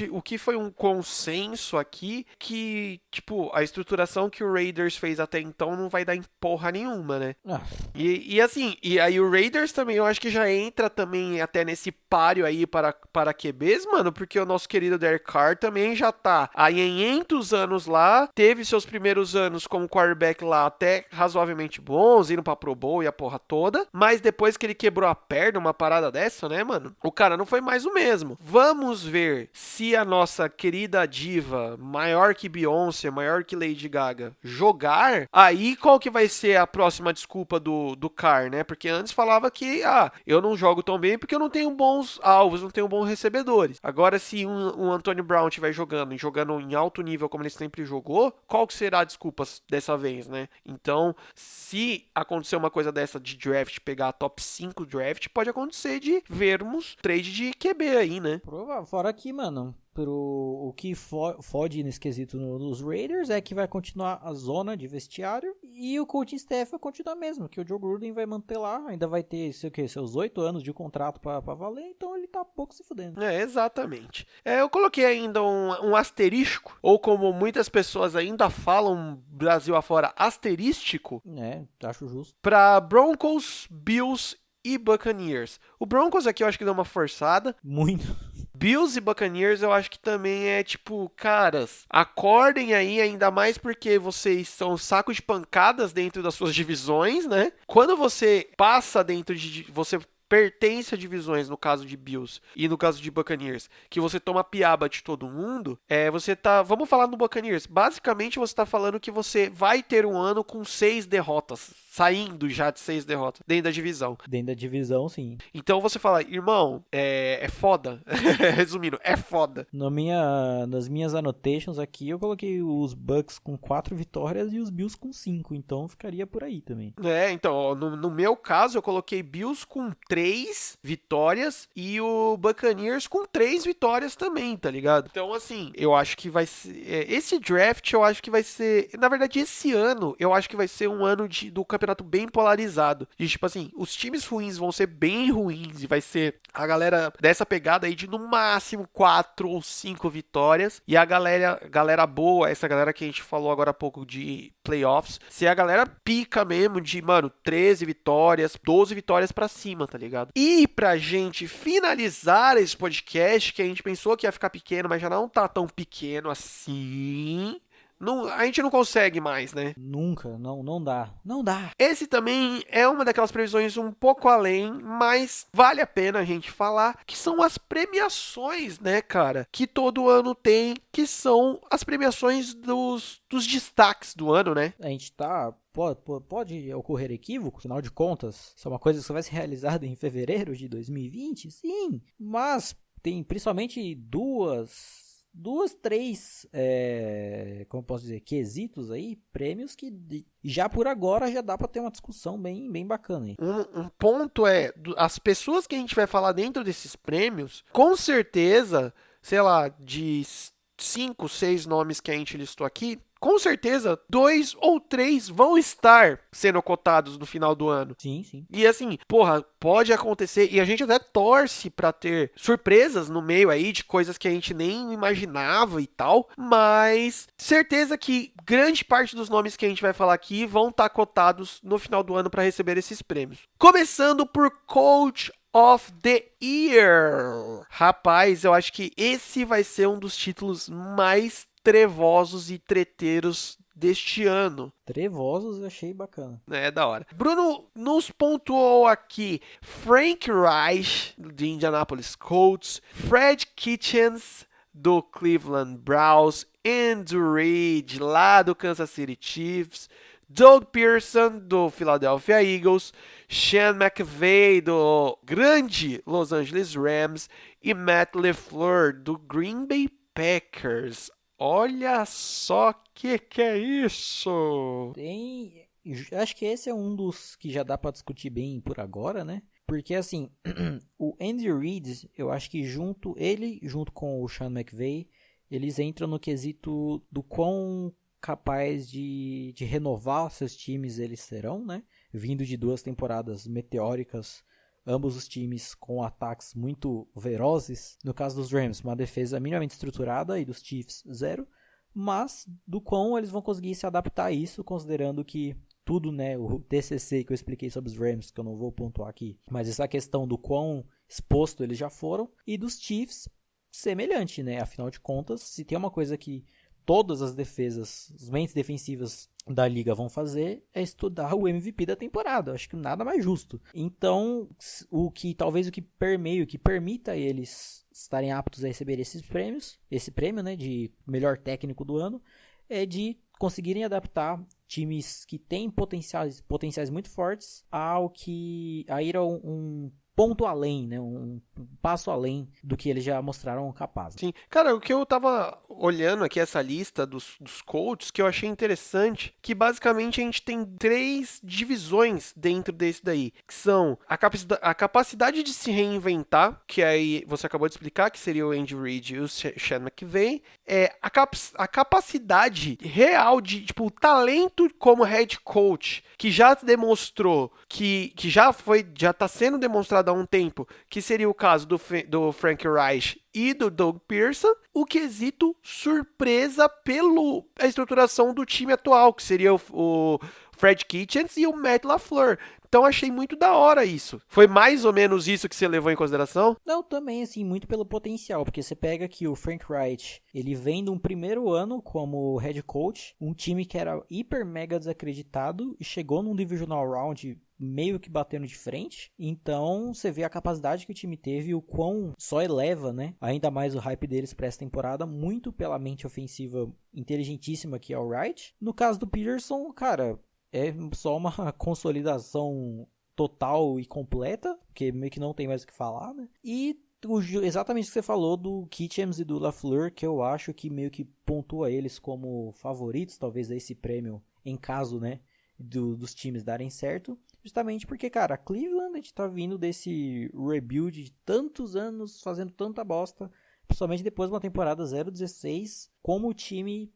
o que foi um consenso aqui, que, tipo, a estruturação que o Raiders fez até então não vai dar em porra nenhuma, né? Ah. E assim, e aí o Raiders também, eu acho que já entra também até nesse páreo aí para QBs, mano, porque o nosso querido Derek Carr também já tá há 500 anos lá, teve seus primeiros anos como quarterback lá até razoavelmente bons, indo pra Pro Bowl e a porra toda, mas depois que ele quebrou a perna, uma parada dessa, né, mano, o cara não foi mais o mesmo. Vamos ver se a nossa querida diva, maior que Beyoncé, maior que Lady Gaga, jogar, aí qual que vai ser a próxima desculpa do Carr, né, porque antes falava que, eu não jogo tão bem porque eu não tenho bons alvos, não tenho bons recebedores. Agora, se um Antonio Brown estiver jogando em em alto nível como ele sempre jogou, qual que será a desculpa dessa vez, né? Então, se acontecer uma coisa dessa de draft, pegar a top 5 draft, pode acontecer de vermos trade de QB aí, né? Fora que, mano, o que fode nesse quesito nos Raiders é que vai continuar a zona de vestiário e o coaching staff vai continuar mesmo, que o Joe Gruden vai manter lá, ainda vai ter, sei o quê, seus 8 anos de contrato pra valer, então ele tá pouco se fudendo. Exatamente. Eu coloquei ainda um asterisco, ou como muitas pessoas ainda falam Brasil afora, asterístico, Acho justo. para Broncos, Bills e Buccaneers. O Broncos aqui eu acho que deu uma forçada. Muito. Bills e Buccaneers eu acho que também é tipo, caras, acordem aí, ainda mais porque vocês são saco de pancadas dentro das suas divisões, né? Quando você passa dentro de... você pertence a divisões, no caso de Bills e no caso de Buccaneers, que você toma piaba de todo mundo, você tá... Vamos falar no Buccaneers. Basicamente, você tá falando que você vai ter um ano com 6 derrotas, saindo já de 6 derrotas dentro da divisão. Dentro da divisão, sim. Então você fala, irmão, é foda. Resumindo, é foda. Nas minhas annotations aqui, eu coloquei os Bucks com 4 vitórias e os Bills com 5, então ficaria por aí também. Então, no meu caso, eu coloquei Bills com 3 vitórias e o Buccaneers com 3 vitórias também, tá ligado? Então, assim, eu acho que vai ser... esse draft, eu acho que vai ser... Na verdade, esse ano, eu acho que vai ser um ano do campeonato bem polarizado. De, tipo assim, os times ruins vão ser bem ruins e vai ser a galera dessa pegada aí de, no máximo, 4 ou 5 vitórias. E a galera boa, essa galera que a gente falou agora há pouco de playoffs, ser a galera pica mesmo de, mano, 13 vitórias, 12 vitórias pra cima, tá ligado? E pra gente finalizar esse podcast, que a gente pensou que ia ficar pequeno, mas já não tá tão pequeno assim... Não, a gente não consegue mais, né? Nunca, não dá. Não dá. Esse também é uma daquelas previsões um pouco além, mas vale a pena a gente falar, que são as premiações, né, cara? Que todo ano tem, que são as premiações dos destaques do ano, né? A gente tá... Pode ocorrer equívoco, afinal de contas, isso é uma coisa que só vai ser realizada em fevereiro de 2020? Sim, mas tem principalmente três, como posso dizer, quesitos aí, prêmios que já por agora já dá pra ter uma discussão bem bacana aí. Um ponto as pessoas que a gente vai falar dentro desses prêmios, com certeza, sei lá, de 5, 6 nomes que a gente listou aqui, com certeza 2 ou 3 vão estar sendo cotados no final do ano. Sim, sim. E assim, porra, pode acontecer, e a gente até torce pra ter surpresas no meio aí de coisas que a gente nem imaginava e tal, mas certeza que grande parte dos nomes que a gente vai falar aqui vão estar cotados no final do ano pra receber esses prêmios. Começando por Coach of the Year. Rapaz, eu acho que esse vai ser um dos títulos mais trevosos e treteiros deste ano. Trevosos eu achei bacana. É da hora. Bruno nos pontuou aqui Frank Reich, de Indianapolis Colts, Fred Kitchens, do Cleveland Browns, Andrew Reid, lá do Kansas City Chiefs, Doug Pearson, do Philadelphia Eagles, Sean McVay, do grande Los Angeles Rams, e Matt LaFleur, do Green Bay Packers. Olha só que é isso! Acho que esse é um dos que já dá pra discutir bem por agora, né? Porque assim, o Andy Reid, eu acho que junto com o Sean McVay, eles entram no quesito do quão capaz de renovar seus times eles serão, né? Vindo de 2 temporadas meteóricas, ambos os times com ataques muito velozes. No caso dos Rams, uma defesa minimamente estruturada, e dos Chiefs, 0. Mas do quão eles vão conseguir se adaptar a isso, considerando que tudo, né, o TCC que eu expliquei sobre os Rams, que eu não vou pontuar aqui, mas essa questão do quão exposto eles já foram, e dos Chiefs, semelhante, né? Afinal de contas, se tem uma coisa que todas as defesas, as mentes defensivas da liga vão fazer, é estudar o MVP da temporada. Acho que nada mais justo. Então, talvez o que permita eles estarem aptos a receber esse prêmio, né, de melhor técnico do ano, é de conseguirem adaptar times que têm potenciais muito fortes a ir a um ponto além, né? Um passo além do que eles já mostraram capazes. Sim, cara, o que eu tava olhando aqui essa lista dos coaches que eu achei interessante, que basicamente a gente tem 3 divisões dentro desse daí, que são a capacidade de se reinventar, que aí você acabou de explicar, que seria o Andy Reid e o Sean McVay, a capacidade real de, tipo, o talento como head coach, que já demonstrou, que já está sendo demonstrado há um tempo, que seria o caso do Frank Reich e do Doug Pearson, o quesito surpresa pela estruturação do time atual, que seria o Fred Kitchens e o Matt LaFleur. Então achei muito da hora isso. Foi mais ou menos isso que você levou em consideração? Não, também, assim, muito pelo potencial, porque você pega que o Frank Reich, ele vem de um primeiro ano como head coach, um time que era hiper mega desacreditado e chegou num divisional round meio que batendo de frente. Então você vê a capacidade que o time teve e o quão só eleva, né, ainda mais o hype deles para essa temporada, muito pela mente ofensiva inteligentíssima que é o Wright. No caso do Peterson, cara, é só uma consolidação total e completa, porque meio que não tem mais o que falar, né? E exatamente o que você falou do Kitchens e do LaFleur, que eu acho que meio que pontua eles como favoritos, talvez, a esse prêmio, em caso, né, dos times darem certo. Justamente porque, cara, a Cleveland, a gente tá vindo desse rebuild de tantos anos, fazendo tanta bosta, principalmente depois de uma temporada 0-16, como o time,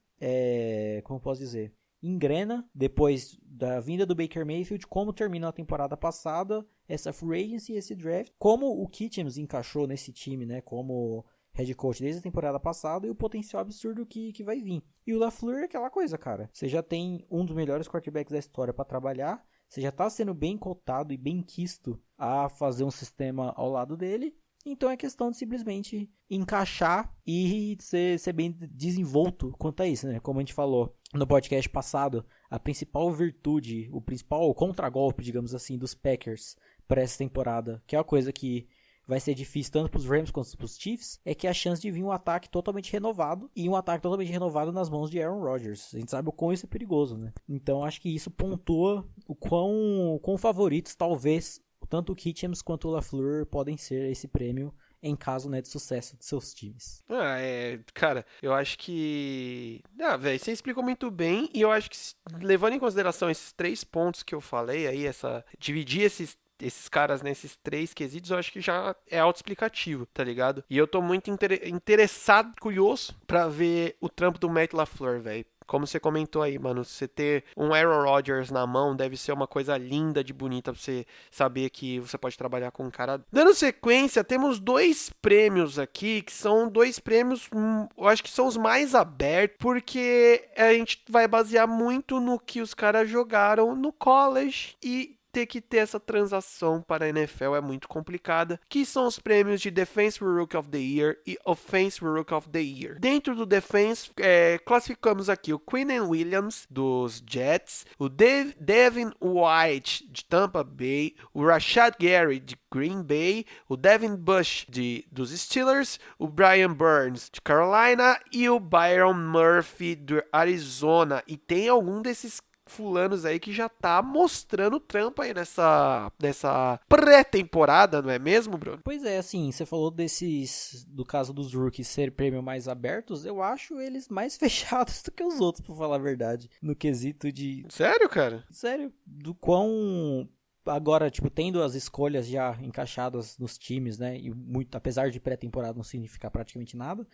como posso dizer, engrena depois da vinda do Baker Mayfield, como terminou a temporada passada, essa free agency, esse draft, como o Kitchens encaixou nesse time, né, como head coach desde a temporada passada e o potencial absurdo que vai vir. E o LaFleur é aquela coisa, cara, você já tem um dos melhores quarterbacks da história para trabalhar, você já tá sendo bem cotado e bem quisto a fazer um sistema ao lado dele, então é questão de simplesmente encaixar e ser bem desenvolto quanto a isso, né? Como a gente falou no podcast passado, a principal virtude, o principal contragolpe, digamos assim, dos Packers para essa temporada, que é uma coisa que vai ser difícil tanto para os Rams quanto para os Chiefs, é que a chance de vir um ataque totalmente renovado, e um ataque totalmente renovado nas mãos de Aaron Rodgers. A gente sabe o quão isso é perigoso, né? Então acho que isso pontua o quão favoritos talvez tanto o Kitchens quanto o LaFleur podem ser esse prêmio em caso, né, de sucesso de seus times. Cara, eu acho que... velho, você explicou muito bem, e eu acho que, levando em consideração esses 3 pontos que eu falei aí, dividir esses caras nesses 3 quesitos, eu acho que já é autoexplicativo, tá ligado? E eu tô muito interessado, curioso, pra ver o trampo do Matt LaFleur, velho. Como você comentou aí, mano, você ter um Aaron Rodgers na mão deve ser uma coisa linda de bonita pra você saber que você pode trabalhar com um cara. Dando sequência, temos 2 prêmios aqui, que são 2 prêmios, eu acho que são os mais abertos, porque a gente vai basear muito no que os caras jogaram no college e ter que ter essa transação para a NFL é muito complicada, que são os prêmios de Defensive Rookie of the Year e Offensive Rookie of the Year. Dentro do Defense, classificamos aqui o Quinnen Williams, dos Jets, o Devin White, de Tampa Bay, o Rashad Gary, de Green Bay, o Devin Bush, dos Steelers, o Brian Burns, de Carolina, e o Byron Murphy, do Arizona. E tem algum desses fulanos aí que já tá mostrando trampo aí nessa pré-temporada, não é mesmo, Bruno? Pois é, assim, você falou do caso dos rookies ser prêmio mais abertos, eu acho eles mais fechados do que os outros, pra falar a verdade, no quesito de... Sério, cara? Sério, do quão... Agora, tipo, tendo as escolhas já encaixadas nos times, né, e muito, apesar de pré-temporada não significar praticamente nada,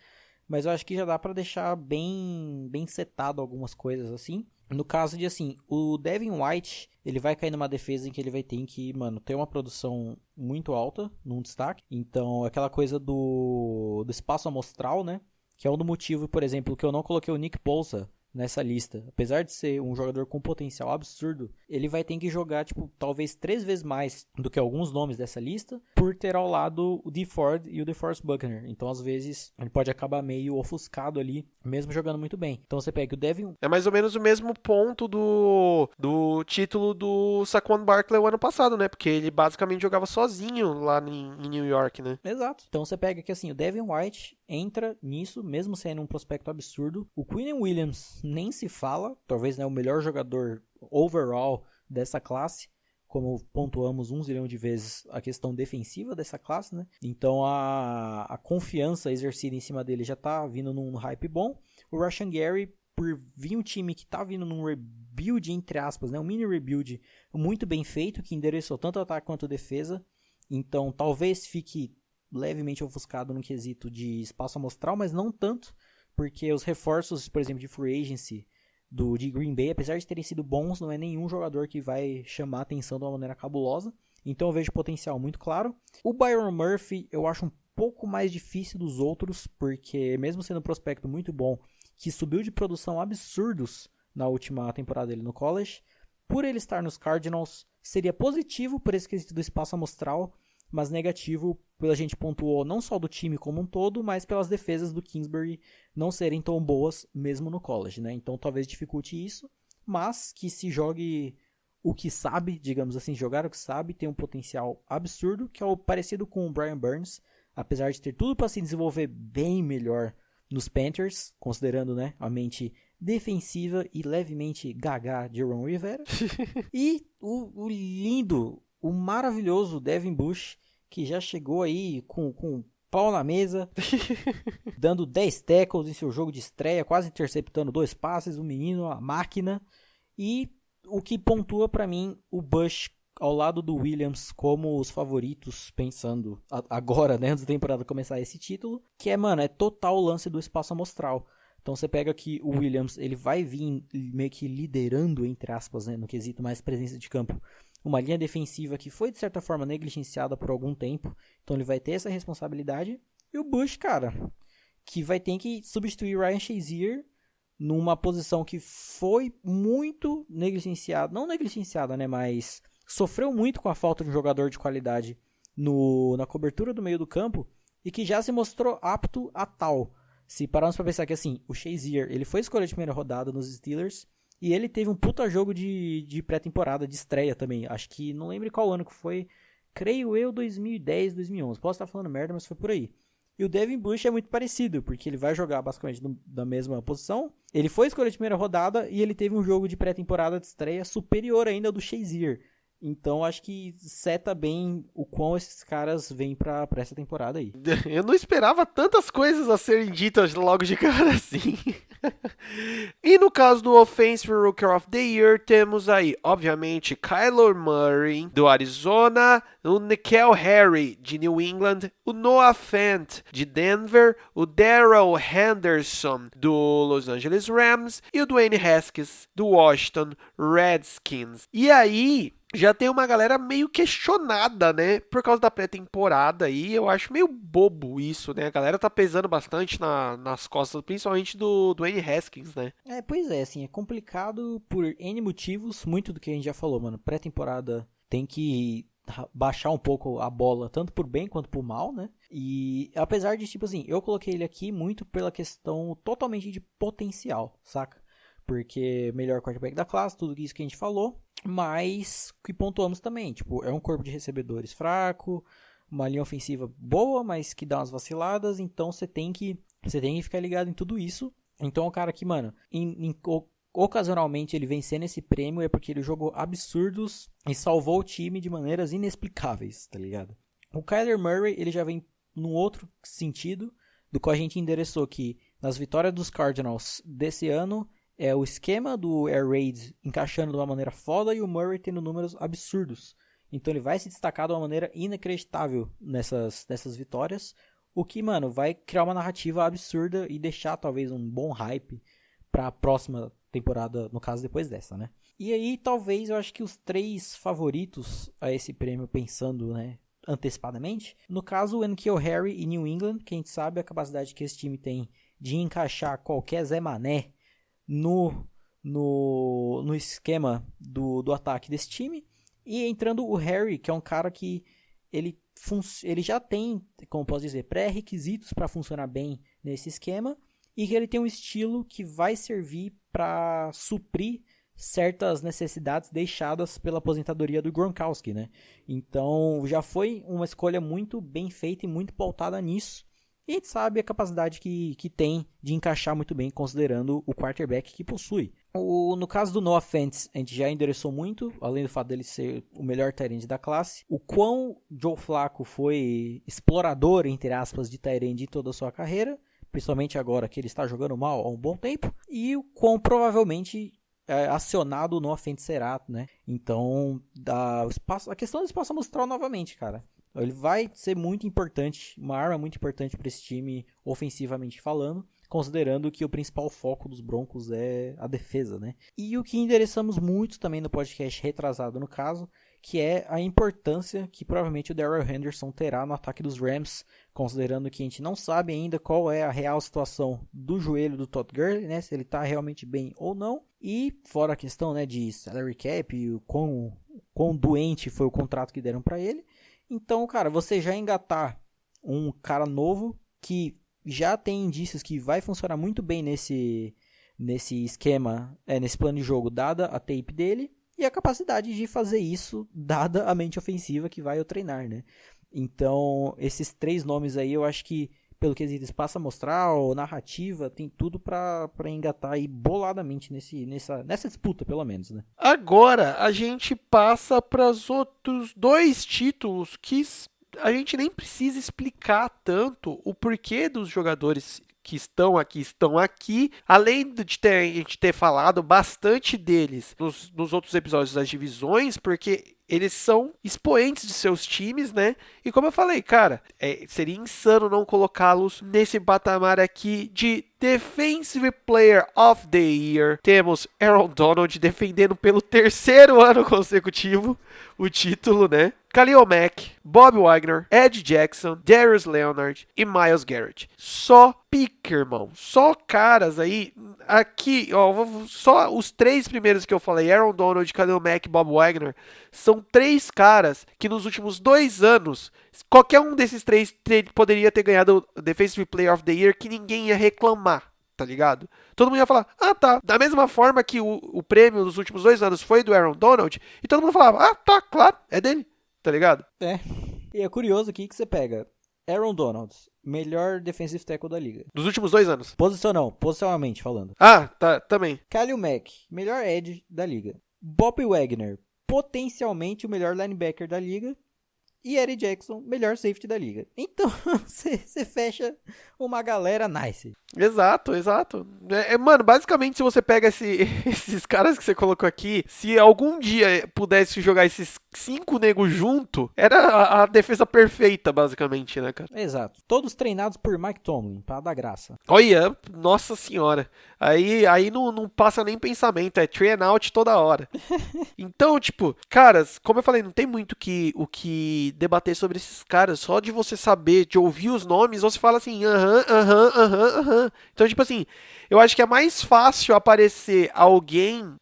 mas eu acho que já dá pra deixar bem setado algumas coisas, assim. No caso de, assim, o Devin White, ele vai cair numa defesa em que ele vai ter que, mano, ter uma produção muito alta num destaque. Então, aquela coisa do espaço amostral, né? Que é um do motivo, por exemplo, que eu não coloquei o Nick Bosa nessa lista. Apesar de ser um jogador com potencial absurdo, ele vai ter que jogar, tipo, talvez 3 vezes mais do que alguns nomes dessa lista, por ter ao lado o Dee Ford e o DeForest Buckner. Então, às vezes, ele pode acabar meio ofuscado ali, mesmo jogando muito bem. Então, você pega o Devin... É mais ou menos o mesmo ponto do título do Saquon Barkley o ano passado, né? Porque ele basicamente jogava sozinho lá em New York, né? Exato. Então, você pega que, assim, o Devin White entra nisso, mesmo sendo um prospecto absurdo. O Quinnen Williams nem se fala, talvez, né, o melhor jogador overall dessa classe, como pontuamos 1 zilhão de vezes a questão defensiva dessa classe, né? Então a confiança exercida em cima dele já tá vindo num hype bom. O Rashan Gary, por vir um time que tá vindo num rebuild, entre aspas, né? Um mini rebuild muito bem feito, que endereçou tanto o ataque quanto a defesa. Então talvez fique levemente ofuscado no quesito de espaço amostral, mas não tanto, porque os reforços, por exemplo, de free agency de Green Bay, apesar de terem sido bons, não é nenhum jogador que vai chamar a atenção de uma maneira cabulosa. Então eu vejo potencial muito claro. O Byron Murphy eu acho um pouco mais difícil dos outros, porque mesmo sendo um prospecto muito bom, que subiu de produção absurdos na última temporada dele no college, por ele estar nos Cardinals, seria positivo por esse quesito do espaço amostral, mas negativo pela gente pontuou não só do time como um todo, mas pelas defesas do Kingsbury não serem tão boas mesmo no college, né? Então talvez dificulte isso, mas que se jogue o que sabe, digamos assim, jogar o que sabe, tem um potencial absurdo, que é o parecido com o Brian Burns, apesar de ter tudo para se desenvolver bem melhor nos Panthers, considerando, né, a mente defensiva e levemente gaga de Ron Rivera. E o lindo, o maravilhoso Devin Bush, que já chegou aí com pau na mesa, dando 10 tackles em seu jogo de estreia, quase interceptando 2 passes, o menino, a máquina. E o que pontua para mim o Bush ao lado do Williams como os favoritos, pensando agora, né, antes da temporada começar esse título, que é, mano, é total o lance do espaço amostral. Então você pega que o Williams, ele vai vir meio que liderando, entre aspas, né, no quesito mais presença de campo, uma linha defensiva que foi de certa forma negligenciada por algum tempo, então ele vai ter essa responsabilidade. E o Bush, cara, que vai ter que substituir Ryan Shazier numa posição que foi muito negligenciada, não negligenciada, né, mas sofreu muito com a falta de um jogador de qualidade na cobertura do meio do campo e que já se mostrou apto a tal. Se pararmos para pensar que assim, o Shazier, ele foi escolha de primeira rodada nos Steelers e ele teve um puta jogo de pré-temporada, de estreia também. Acho que, não lembro qual ano que foi, creio eu 2010, 2011. Posso estar falando merda, mas foi por aí. E o Devin Bush é muito parecido, porque ele vai jogar basicamente da mesma posição. Ele foi escolha de primeira rodada e ele teve um jogo de pré-temporada de estreia superior ainda ao do Shazier. Então acho que seta bem o quão esses caras vêm pra essa temporada aí. Eu não esperava tantas coisas a serem ditas logo de cara assim. E no caso do Offensive Rookie of the Year, temos aí, obviamente, Kyler Murray, do Arizona, o N'Keal Harry, de New England, o Noah Fant, de Denver, o Darrell Henderson, do Los Angeles Rams, e o Dwayne Haskins, do Washington Redskins. E aí, já tem uma galera meio questionada, né? Por causa da pré-temporada aí. Eu acho meio bobo isso, né? A galera tá pesando bastante nas costas, principalmente do Dwayne Haskins, né? Pois é, assim, é complicado por N motivos. Muito do que a gente já falou, mano. Pré-temporada tem que baixar um pouco a bola, tanto por bem quanto por mal, né? E apesar de, tipo assim, eu coloquei ele aqui muito pela questão totalmente de potencial, saca? Porque melhor quarterback da classe, tudo isso que a gente falou. Mas que pontuamos também, tipo, é um corpo de recebedores fraco, uma linha ofensiva boa, mas que dá umas vaciladas, então você tem que ficar ligado em tudo isso. Então o cara que, mano, ocasionalmente ele vencendo esse prêmio é porque ele jogou absurdos e salvou o time de maneiras inexplicáveis, tá ligado? O Kyler Murray, ele já vem num outro sentido, do qual a gente endereçou que nas vitórias dos Cardinals desse ano é o esquema do Air Raid encaixando de uma maneira foda e o Murray tendo números absurdos. Então ele vai se destacar de uma maneira inacreditável nessas vitórias. O que, mano, vai criar uma narrativa absurda e deixar talvez um bom hype para a próxima temporada, no caso depois dessa, né? E aí talvez eu acho que os 3 favoritos a esse prêmio, pensando, né, antecipadamente, no caso o N'Keal Harry e New England, que a gente sabe a capacidade que esse time tem de encaixar qualquer Zé Mané no esquema do ataque desse time. E entrando o Harry, que é um cara que ele já tem, como posso dizer, pré-requisitos para funcionar bem nesse esquema, e que ele tem um estilo que vai servir para suprir certas necessidades deixadas pela aposentadoria do Gronkowski, né? Então já foi uma escolha muito bem feita e muito pautada nisso. E a gente sabe a capacidade que tem de encaixar muito bem, considerando o quarterback que possui. No caso do Noah Fant, a gente já endereçou muito, além do fato dele ser o melhor tight end da classe. O quão Joe Flacco foi explorador, entre aspas, de tight end em toda a sua carreira, principalmente agora que ele está jogando mal há um bom tempo. E o quão provavelmente acionado o Noah Fant será, né? Então, a questão do espaço amostral novamente, cara. Ele vai ser muito importante, uma arma muito importante para esse time, ofensivamente falando, considerando que o principal foco dos Broncos é a defesa, né? E o que endereçamos muito também no podcast retrasado, no caso, que é a importância que provavelmente o Darrell Henderson terá no ataque dos Rams, considerando que a gente não sabe ainda qual é a real situação do joelho do Todd Gurley, né? Se ele está realmente bem ou não. E fora a questão, né, de salary cap e o quão doente foi o contrato que deram para ele. Então, cara, você já engatar um cara novo que já tem indícios que vai funcionar muito bem nesse esquema, nesse plano de jogo, dada a tape dele, e a capacidade de fazer isso, dada a mente ofensiva que vai ao treinar, né? Então, esses 3 nomes aí, eu acho que, pelo quesito espaço amostral, narrativa, tem tudo pra engatar aí boladamente nessa disputa, pelo menos, né? Agora, a gente passa para os outros 2 títulos que a gente nem precisa explicar tanto o porquê dos jogadores que estão aqui, além de a gente ter falado bastante deles nos outros episódios das divisões, porque eles são expoentes de seus times, né? E como eu falei, cara, seria insano não colocá-los nesse patamar aqui de Defensive Player of the Year. Temos Aaron Donald defendendo pelo 3º ano consecutivo o título, né? Khalil Mack, Bob Wagner, Ed Jackson, Darius Leonard e Myles Garrett. Só pique, irmão. Só caras aí. Aqui, ó, só os 3 primeiros que eu falei, Aaron Donald, Khalil Mack e Bob Wagner, são 3 caras que nos últimos 2 anos, qualquer um desses 3 poderia ter ganhado o Defensive Player of the Year que ninguém ia reclamar. Tá ligado? Todo mundo ia falar, tá. Da mesma forma que o prêmio nos últimos 2 anos foi do Aaron Donald, e todo mundo falava, tá, claro, é dele. Tá ligado? E é curioso aqui que você pega Aaron Donald, melhor defensive tackle da liga. Dos últimos 2 anos. Posicionalmente falando. Tá, também. Khalil Mack, melhor edge da liga. Bob Wagner, potencialmente o melhor linebacker da liga. E Eddie Jackson, melhor safety da liga. Então, você fecha uma galera nice. Exato. Mano, basicamente, se você pega esses caras que você colocou aqui, se algum dia pudesse jogar esses 5 negros junto, era a defesa perfeita, basicamente, né, cara? Exato. Todos treinados por Mike Tomlin, pra dar graça. Olha, nossa senhora. Aí não passa nem pensamento, é train out toda hora. Então, tipo, caras, como eu falei, não tem muito o que debater sobre esses caras. Só de você saber, de ouvir os nomes, você fala assim, aham. Então, tipo assim, eu acho que é mais fácil aparecer alguém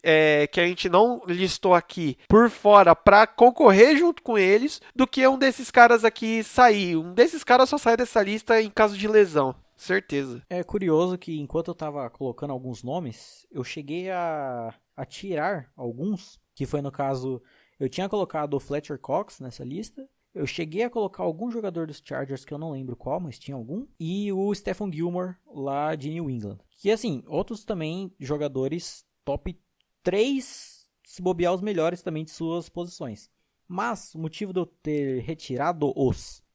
que a gente não listou aqui por fora pra concorrer junto com eles do que um desses caras aqui sair. Um desses caras só sai dessa lista em caso de lesão. Certeza. É curioso que enquanto eu tava colocando alguns nomes, eu cheguei a tirar alguns, que foi no caso, eu tinha colocado o Fletcher Cox nessa lista, eu cheguei a colocar algum jogador dos Chargers, que eu não lembro qual, mas tinha algum, e o Stephon Gilmore lá de New England. Que assim, outros também jogadores top 3, se bobear os melhores também de suas posições. Mas o motivo de eu ter retirado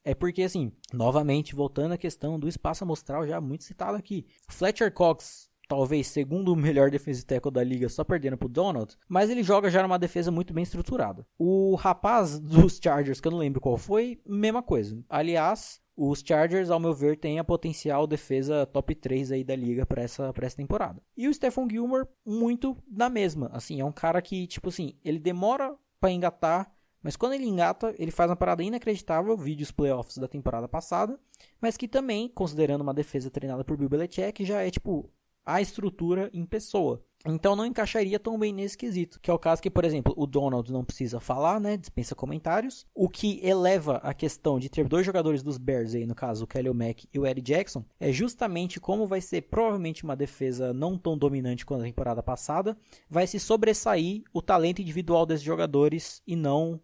é porque, assim, novamente, voltando à questão do espaço amostral já muito citado aqui. Fletcher Cox, talvez segundo o melhor defensive tackle da liga, só perdendo pro Donald, mas ele joga já numa defesa muito bem estruturada. O rapaz dos Chargers, que eu não lembro qual foi, mesma coisa. Aliás, os Chargers, ao meu ver, têm a potencial defesa top 3 aí da liga pra essa temporada. E o Stephon Gilmore, muito na mesma. Assim, é um cara que, tipo assim, ele demora pra engatar, mas quando ele engata, ele faz uma parada inacreditável, vídeo os playoffs da temporada passada, mas que também, considerando uma defesa treinada por Bill Belichick, já é tipo a estrutura em pessoa. Então não encaixaria tão bem nesse quesito, que é o caso que, por exemplo, o Donald não precisa falar, né, dispensa comentários, o que eleva a questão de ter 2 jogadores dos Bears aí, no caso o Khalil Mack e o Eddie Jackson, é justamente como vai ser provavelmente uma defesa não tão dominante quanto a temporada passada, vai se sobressair o talento individual desses jogadores e não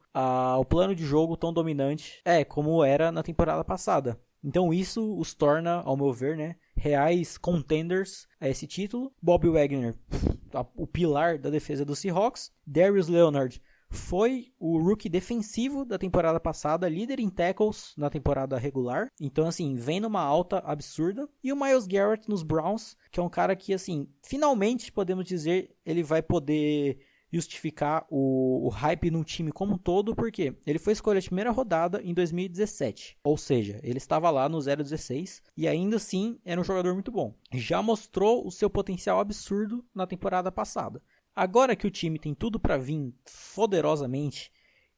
o plano de jogo tão dominante como era na temporada passada. Então isso os torna, ao meu ver, né, reais contenders a esse título. Bobby Wagner, o pilar da defesa dos Seahawks. Darius Leonard foi o rookie defensivo da temporada passada, líder em tackles na temporada regular. Então, assim, vem numa alta absurda. E o Myles Garrett nos Browns, que é um cara que, assim, finalmente, podemos dizer, ele vai poder justificar o hype num time como um todo, porque ele foi escolha de primeira rodada em 2017. Ou seja, ele estava lá no 0-16 e ainda assim era um jogador muito bom. Já mostrou o seu potencial absurdo na temporada passada. Agora que o time tem tudo para vir poderosamente,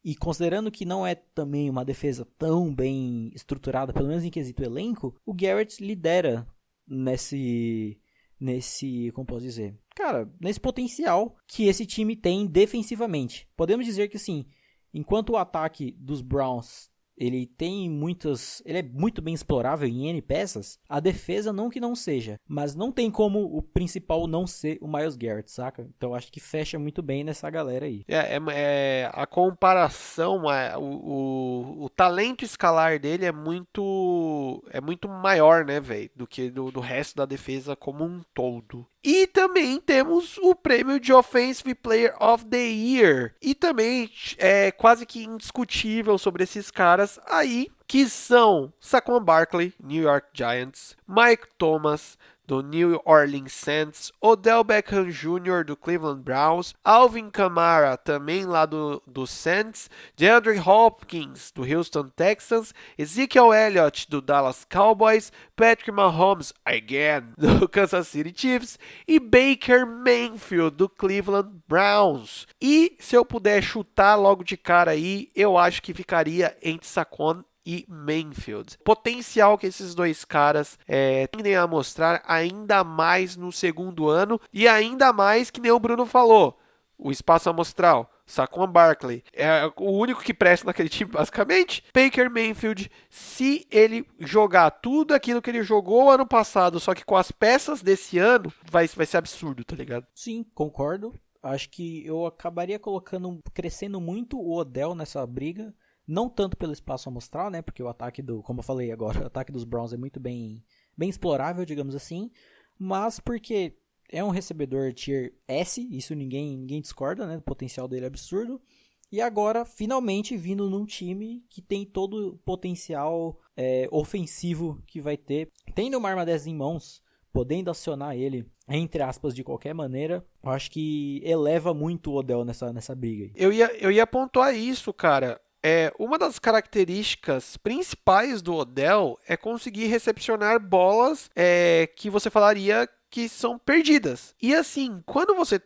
e considerando que não é também uma defesa tão bem estruturada, pelo menos em quesito elenco, o Garrett lidera nesse, como posso dizer, cara, nesse potencial que esse time tem defensivamente. Podemos dizer que, assim, enquanto o ataque dos Browns ele é muito bem explorável em N peças, a defesa não que não seja, mas não tem como o principal não ser o Myles Garrett, saca? Então acho que fecha muito bem nessa galera aí. A comparação, o talento escalar dele é muito maior, né, velho, do que do resto da defesa como um todo. E também temos o prêmio de Offensive Player of the Year. E também é quase que indiscutível sobre esses caras aí, que são Saquon Barkley, New York Giants, Mike Thomas, do New Orleans Saints, Odell Beckham Jr. do Cleveland Browns, Alvin Kamara, também lá do Saints, DeAndre Hopkins, do Houston Texans, Ezekiel Elliott, do Dallas Cowboys, Patrick Mahomes, again, do Kansas City Chiefs, e Baker Mayfield, do Cleveland Browns. E se eu puder chutar logo de cara aí, eu acho que ficaria entre Saquon e Mayfield. Potencial que esses dois caras tendem a mostrar ainda mais no segundo ano e ainda mais que nem o Bruno falou, o espaço amostral. Saquon Barkley é o único que presta naquele time, basicamente. Baker Mayfield, se ele jogar tudo aquilo que ele jogou ano passado, só que com as peças desse ano, vai ser absurdo, tá ligado? Sim, concordo. Acho que eu acabaria crescendo muito o Odell nessa briga. Não tanto pelo espaço amostral, né? Porque o ataque como eu falei agora, o ataque dos Browns é muito bem explorável, digamos assim. Mas porque é um recebedor tier S, isso ninguém discorda, né? O potencial dele é absurdo. E agora, finalmente, vindo num time que tem todo o potencial ofensivo que vai ter. Tendo uma arma 10 em mãos, podendo acionar ele, entre aspas, de qualquer maneira, eu acho que eleva muito o Odell nessa briga. Eu ia pontuar isso, cara. Uma das características principais do Odell é conseguir recepcionar bolas que você falaria que são perdidas. E assim, quando você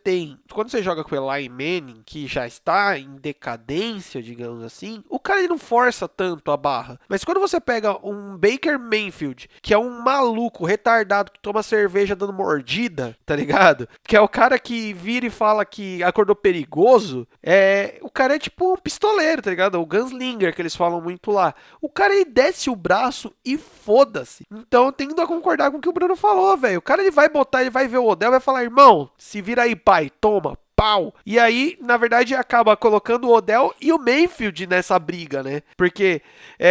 joga com o Eli Manning, que já está em decadência, digamos assim, o cara ele não força tanto a barra. Mas quando você pega um Baker Mayfield, que é um maluco retardado que toma cerveja dando mordida, tá ligado? Que é o cara que vira e fala que acordou perigoso, o cara é tipo um pistoleiro, tá ligado? O gunslinger que eles falam muito lá. O cara ele desce o braço e foda-se. Então eu tendo a concordar com o que o Bruno falou, velho. O cara ele vai ver o Odell e vai falar, irmão, se vira aí, pai, toma, pau. E aí, na verdade, acaba colocando o Odell e o Mayfield nessa briga, né? Porque,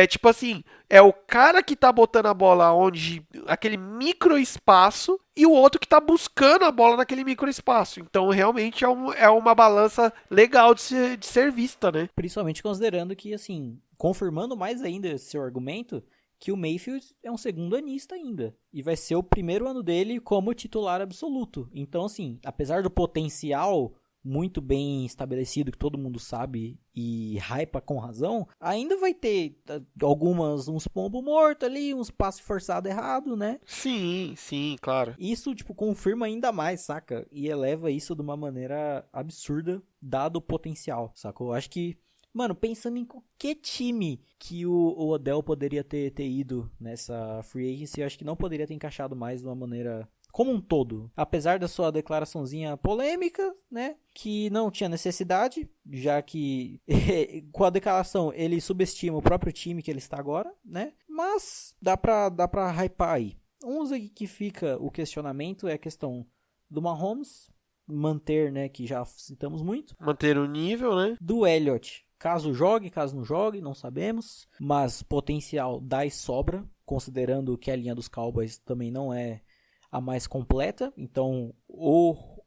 tipo assim, é o cara que tá botando a bola onde, aquele micro espaço, e o outro que tá buscando a bola naquele micro espaço. Então, realmente, é uma balança legal de ser vista, né? Principalmente considerando que, assim, confirmando mais ainda esse seu argumento, que o Mayfield é um segundo anista ainda. E vai ser o primeiro ano dele como titular absoluto. Então, assim, apesar do potencial muito bem estabelecido, que todo mundo sabe e hypa com razão, ainda vai ter uns pombo morto ali, uns passos forçados errado, né? Sim, claro. Isso, confirma ainda mais, saca? E eleva isso de uma maneira absurda, dado o potencial, sacou? Eu acho que mano, pensando em qualquer time que o Odell poderia ter ido nessa free agency, eu acho que não poderia ter encaixado mais de uma maneira como um todo. Apesar da sua declaraçãozinha polêmica, né? Que não tinha necessidade, já que com a declaração ele subestima o próprio time que ele está agora, né? Mas dá pra hypar aí. Uns aí que fica o questionamento é a questão do Mahomes manter, né? Que já citamos muito. Manter o nível, né? Do Elliott. Caso jogue, caso não jogue, não sabemos. Mas potencial dá e sobra. considerando que a linha dos Cowboys também não é a mais completa. Então,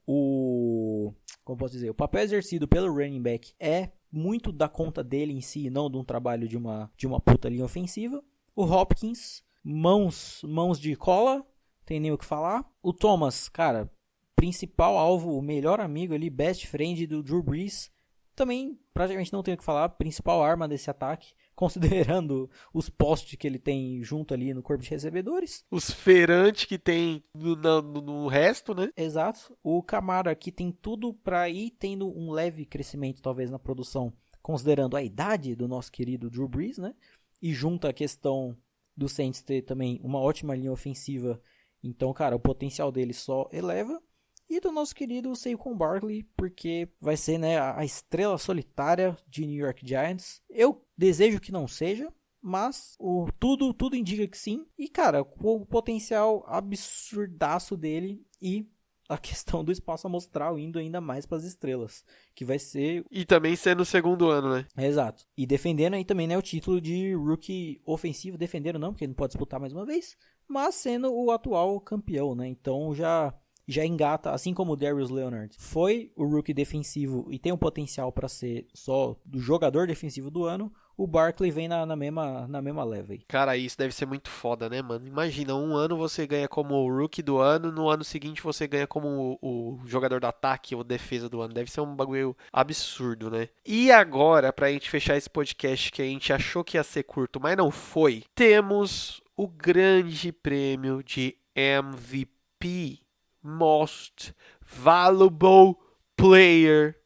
como posso dizer, o papel exercido pelo running back é muito da conta dele em si, não de um trabalho de uma puta linha ofensiva. O Hopkins, mãos de cola, tem nem o que falar. O Thomas, cara, principal alvo, o melhor amigo ali, best friend do Drew Brees, também praticamente não tem o que falar, principal arma desse ataque, considerando os postes que ele tem junto ali no corpo de recebedores. Os feirantes que tem no resto, né? Exato. O Kamara, que tem tudo para ir tendo um leve crescimento, talvez, na produção, considerando a idade do nosso querido Drew Brees, né? E junta a questão do Saints ter também uma ótima linha ofensiva. Então, cara, o potencial dele só eleva. E do nosso querido Saquon Barkley, porque vai ser, né, a estrela solitária de New York Giants. Eu desejo que não seja, mas tudo indica que sim. E, cara, o potencial absurdaço dele e a questão do espaço amostral indo ainda mais para as estrelas, que vai ser... E também sendo o segundo ano, né? Exato. E defendendo aí também, né, o título de rookie ofensivo. Defendendo não, porque ele não pode disputar mais uma vez, mas sendo o atual campeão, né? Então já engata, assim como o Darius Leonard foi o rookie defensivo e tem um potencial para ser só do jogador defensivo do ano, o Barkley vem na mesma leva aí. Cara, isso deve ser muito foda, né, mano? Imagina, um ano você ganha como o rookie do ano, no ano seguinte você ganha como o jogador do ataque ou defesa do ano. Deve ser um bagulho absurdo, né? E agora, pra gente fechar esse podcast que a gente achou que ia ser curto, mas não foi, temos o grande prêmio de MVP. Most Valuable Player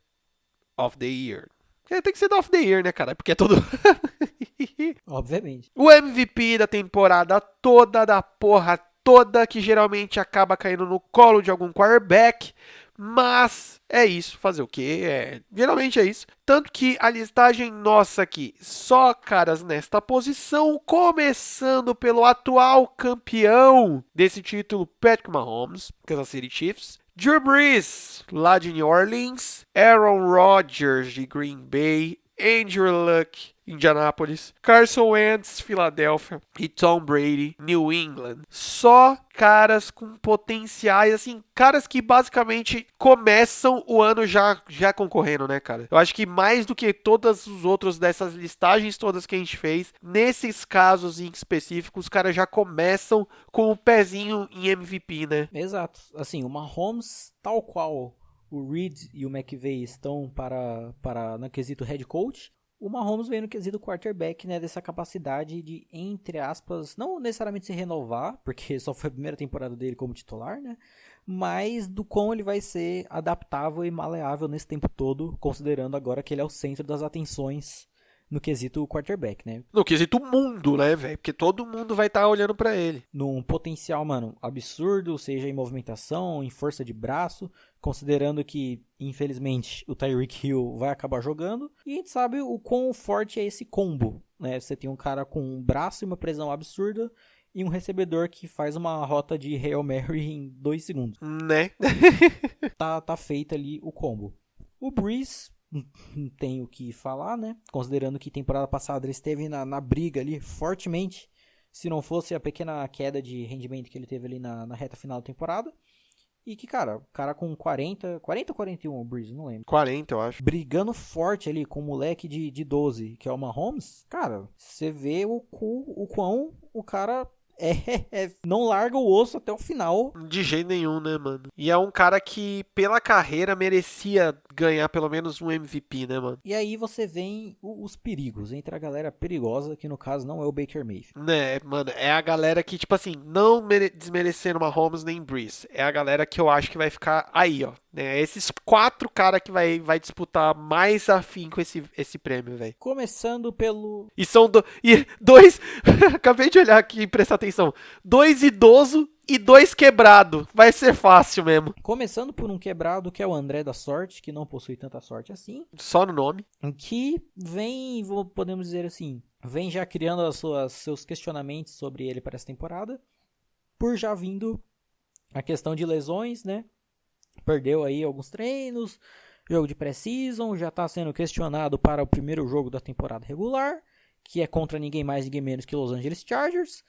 of the Year. Tem que ser do of the Year, né, cara? Porque é todo... Obviamente. O MVP da temporada toda, da porra toda, que geralmente acaba caindo no colo de algum quarterback. Mas é isso, fazer o quê? Geralmente é isso. Tanto que a listagem nossa aqui, só caras nesta posição, começando pelo atual campeão desse título, Patrick Mahomes, Kansas City Chiefs. Drew Brees, lá de New Orleans. Aaron Rodgers, de Green Bay. Andrew Luck, Indianapolis, Carson Wentz, Filadélfia e Tom Brady, New England. Só caras com potenciais, assim, caras que basicamente começam o ano já concorrendo, né, cara? Eu acho que mais do que todos os outros dessas listagens todas que a gente fez, nesses casos em específico, os caras já começam com o pezinho em MVP, né? Exato. Assim, o Mahomes, tal qual o Reed e o McVay estão para no quesito head coach, o Mahomes vem no quesito quarterback, né, dessa capacidade de, entre aspas, não necessariamente se renovar, porque só foi a primeira temporada dele como titular, né, mas do quão ele vai ser adaptável e maleável nesse tempo todo, considerando agora que ele é o centro das atenções no quesito quarterback, né? No quesito mundo, né, velho? Porque todo mundo vai estar olhando pra ele. Num potencial, mano, absurdo, seja em movimentação, em força de braço, considerando que, infelizmente, o Tyreek Hill vai acabar jogando. E a gente sabe o quão forte é esse combo, né? Você tem um cara com um braço e uma precisão absurda e um recebedor que faz uma rota de Hail Mary em 2 segundos. Né? Tá feito ali o combo. O Brees, não tem o que falar, né? Considerando que temporada passada ele esteve na briga ali fortemente, se não fosse a pequena queda de rendimento que ele teve ali na reta final da temporada. E que, cara, o cara com 40 ou 41, o Brees, não lembro. 40, eu acho. Brigando forte ali com o moleque de 12, que é o Mahomes. Cara, você vê o quão o cara não larga o osso até o final. De jeito nenhum, né, mano? E é um cara que, pela carreira, merecia ganhar pelo menos um MVP, né, mano? E aí você vê os perigos entre a galera perigosa, que no caso não é o Baker Mayfield. Né, mano, é a galera que, tipo assim, não desmerecendo Mahomes nem Brees. É a galera que eu acho que vai ficar aí, ó. Né? Esses 4 caras que vai disputar mais afim com esse prêmio, velho. Começando pelo... E são dois... Acabei de olhar aqui e prestar atenção. 2 idosos e 2 quebrado. Vai ser fácil mesmo. Começando por um quebrado, que é o André da Sorte, que não possui tanta sorte assim. Só no nome. Que vem, podemos dizer assim, vem já criando seus questionamentos sobre ele para essa temporada. Por já vindo a questão de lesões, né? Perdeu aí alguns treinos, jogo de pré-season, já está sendo questionado para o primeiro jogo da temporada regular, que é contra ninguém mais, ninguém menos que Los Angeles Chargers.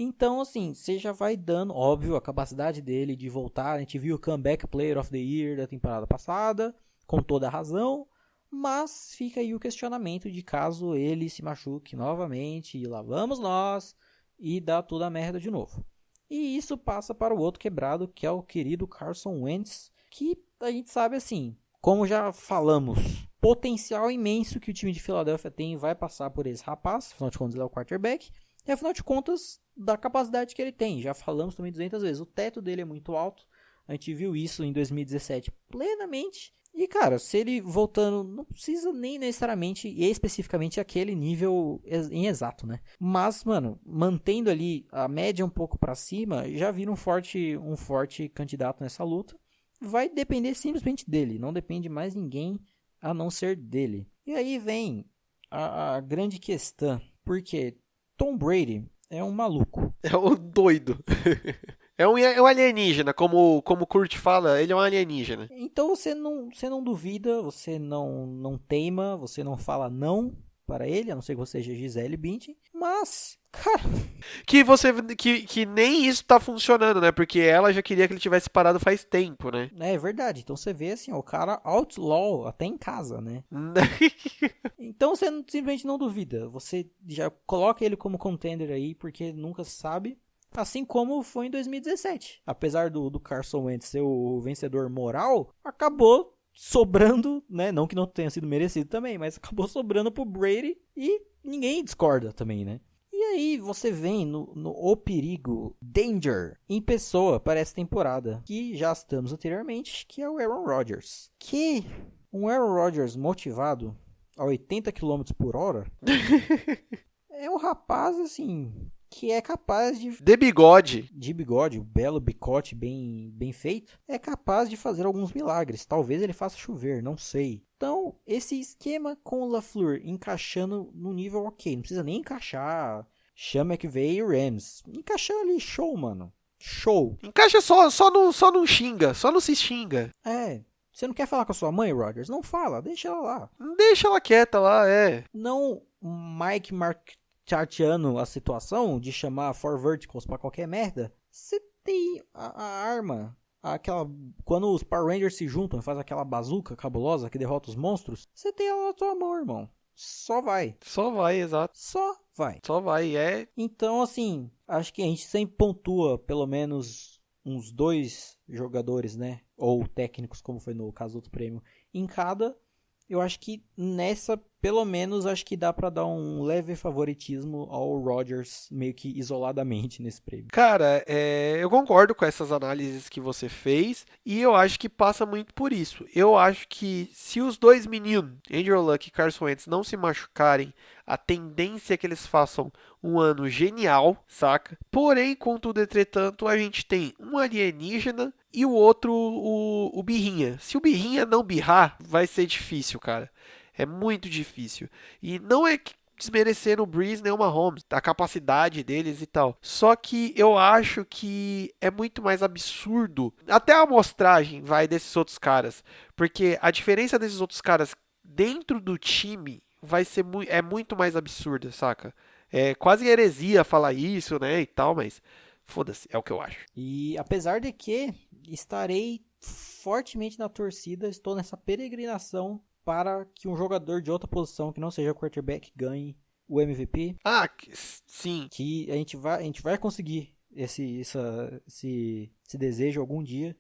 Então, assim, você já vai dando, óbvio, a capacidade dele de voltar. A gente viu o Comeback Player of the Year da temporada passada, com toda a razão. Mas fica aí o questionamento de caso ele se machuque novamente, e lá vamos nós, e dá toda a merda de novo. E isso passa para o outro quebrado, que é o querido Carson Wentz, que a gente sabe assim, como já falamos, potencial imenso que o time de Filadélfia tem vai passar por esse rapaz, afinal de contas ele é o quarterback, e afinal de contas da capacidade que ele tem, já falamos também 200 vezes, o teto dele é muito alto, a gente viu isso em 2017 plenamente, e cara, se ele voltando, não precisa nem necessariamente e especificamente aquele nível em exato, né? Mas, mano, mantendo ali a média um pouco pra cima, já vira um forte candidato nessa luta. Vai depender simplesmente dele, não depende mais ninguém a não ser dele. E aí vem a grande questão, porque Tom Brady é um maluco. É um doido. É um alienígena, como o Kurt fala, ele é um alienígena. Então você não duvida, você não teima, você não fala não para ele, a não ser que você seja Gisele Bündchen, mas, cara... Que nem isso tá funcionando, né? Porque ela já queria que ele tivesse parado faz tempo, né? É verdade, então você vê assim, ó, o cara outlaw até em casa, né? Então você simplesmente não duvida, você já coloca ele como contender aí, porque nunca se sabe. Assim como foi em 2017. Apesar do Carson Wentz ser o vencedor moral, acabou sobrando, né? Não que não tenha sido merecido também, mas acabou sobrando pro Brady e ninguém discorda também, né? E aí você vem no O Perigo, Danger, em pessoa para essa temporada, que já citamos anteriormente, que é o Aaron Rodgers. Que um Aaron Rodgers motivado a 80 km por hora é um rapaz, assim... que é capaz de... De bigode. De bigode, o belo bicote bem feito. É capaz de fazer alguns milagres. Talvez ele faça chover, não sei. Então, esse esquema com o LaFleur encaixando no nível ok. Não precisa nem encaixar Sean McVay e Rams. Encaixando ali, show, mano. Show. Encaixa só não xinga. Só não se xinga. É. Você não quer falar com a sua mãe, Rodgers? Não fala, deixa ela lá. Deixa ela quieta lá, é. Não Mike chateando a situação de chamar four verticals pra qualquer merda, você tem a arma, aquela quando os Power Rangers se juntam e faz aquela bazuca cabulosa que derrota os monstros, você tem ela na tua mão, irmão. Só vai. Só vai, exato. Só vai. Só vai, é. Então, assim, acho que a gente sempre pontua pelo menos uns 2 jogadores, né? Ou técnicos, como foi no caso do outro prêmio, em cada. Eu acho que nessa, pelo menos, acho que dá pra dar um leve favoritismo ao Rodgers, meio que isoladamente nesse prêmio. Cara, eu concordo com essas análises que você fez e eu acho que passa muito por isso. Eu acho que se os dois meninos, Andrew Luck e Carson Wentz, não se machucarem, a tendência é que eles façam um ano genial, saca? Porém, contudo, entretanto, a gente tem um alienígena e o outro, o Birrinha. Se o Birrinha não birrar, vai ser difícil, cara. É muito difícil. E não é desmerecendo o Breeze nem o Mahomes, a capacidade deles e tal. Só que eu acho que é muito mais absurdo. Até a amostragem vai desses outros caras. Porque a diferença desses outros caras dentro do time vai ser muito mais absurda, saca? É quase heresia falar isso, né, e tal, mas foda-se, é o que eu acho. E apesar de que estarei fortemente na torcida, estou nessa peregrinação para que um jogador de outra posição que não seja quarterback ganhe o MVP. Ah, sim. Que a gente vai conseguir esse desejo algum dia.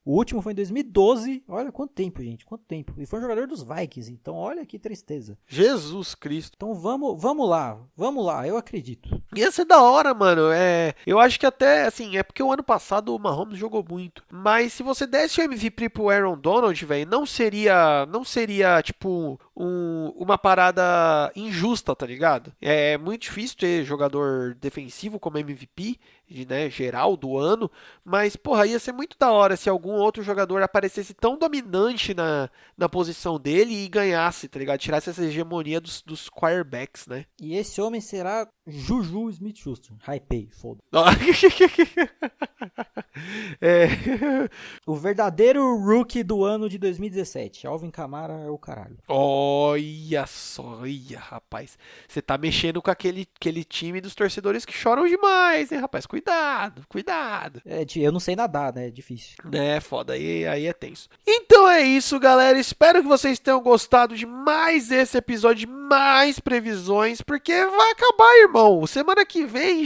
O último foi em 2012. Olha quanto tempo, gente. Quanto tempo. E foi um jogador dos Vikings. Então, olha que tristeza. Jesus Cristo. Então, vamos lá. Vamos lá. Eu acredito. Ia ser da hora, mano. Eu acho que até, assim, é porque o ano passado o Mahomes jogou muito. Mas se você desse o MVP pro Aaron Donald, velho, não seria, tipo, uma parada injusta, tá ligado? É muito difícil ter jogador defensivo como MVP, né, geral do ano. Mas, porra, ia ser muito da hora se algum outro jogador aparecesse tão dominante na posição dele e ganhasse, tá ligado? Tirasse essa hegemonia dos quarterbacks, né? E esse homem será Juju Smith-Schuster. Hypei, foda. É. O verdadeiro rookie do ano de 2017. Alvin Kamara é o caralho. Olha só, rapaz. Você tá mexendo com aquele time dos torcedores que choram demais, hein, rapaz? Cuidado. Eu não sei nadar, né? É difícil. É, foda, aí é tenso. Então é isso, galera. Espero que vocês tenham gostado de mais esse episódio, de mais previsões, porque vai acabar, irmão. Semana que vem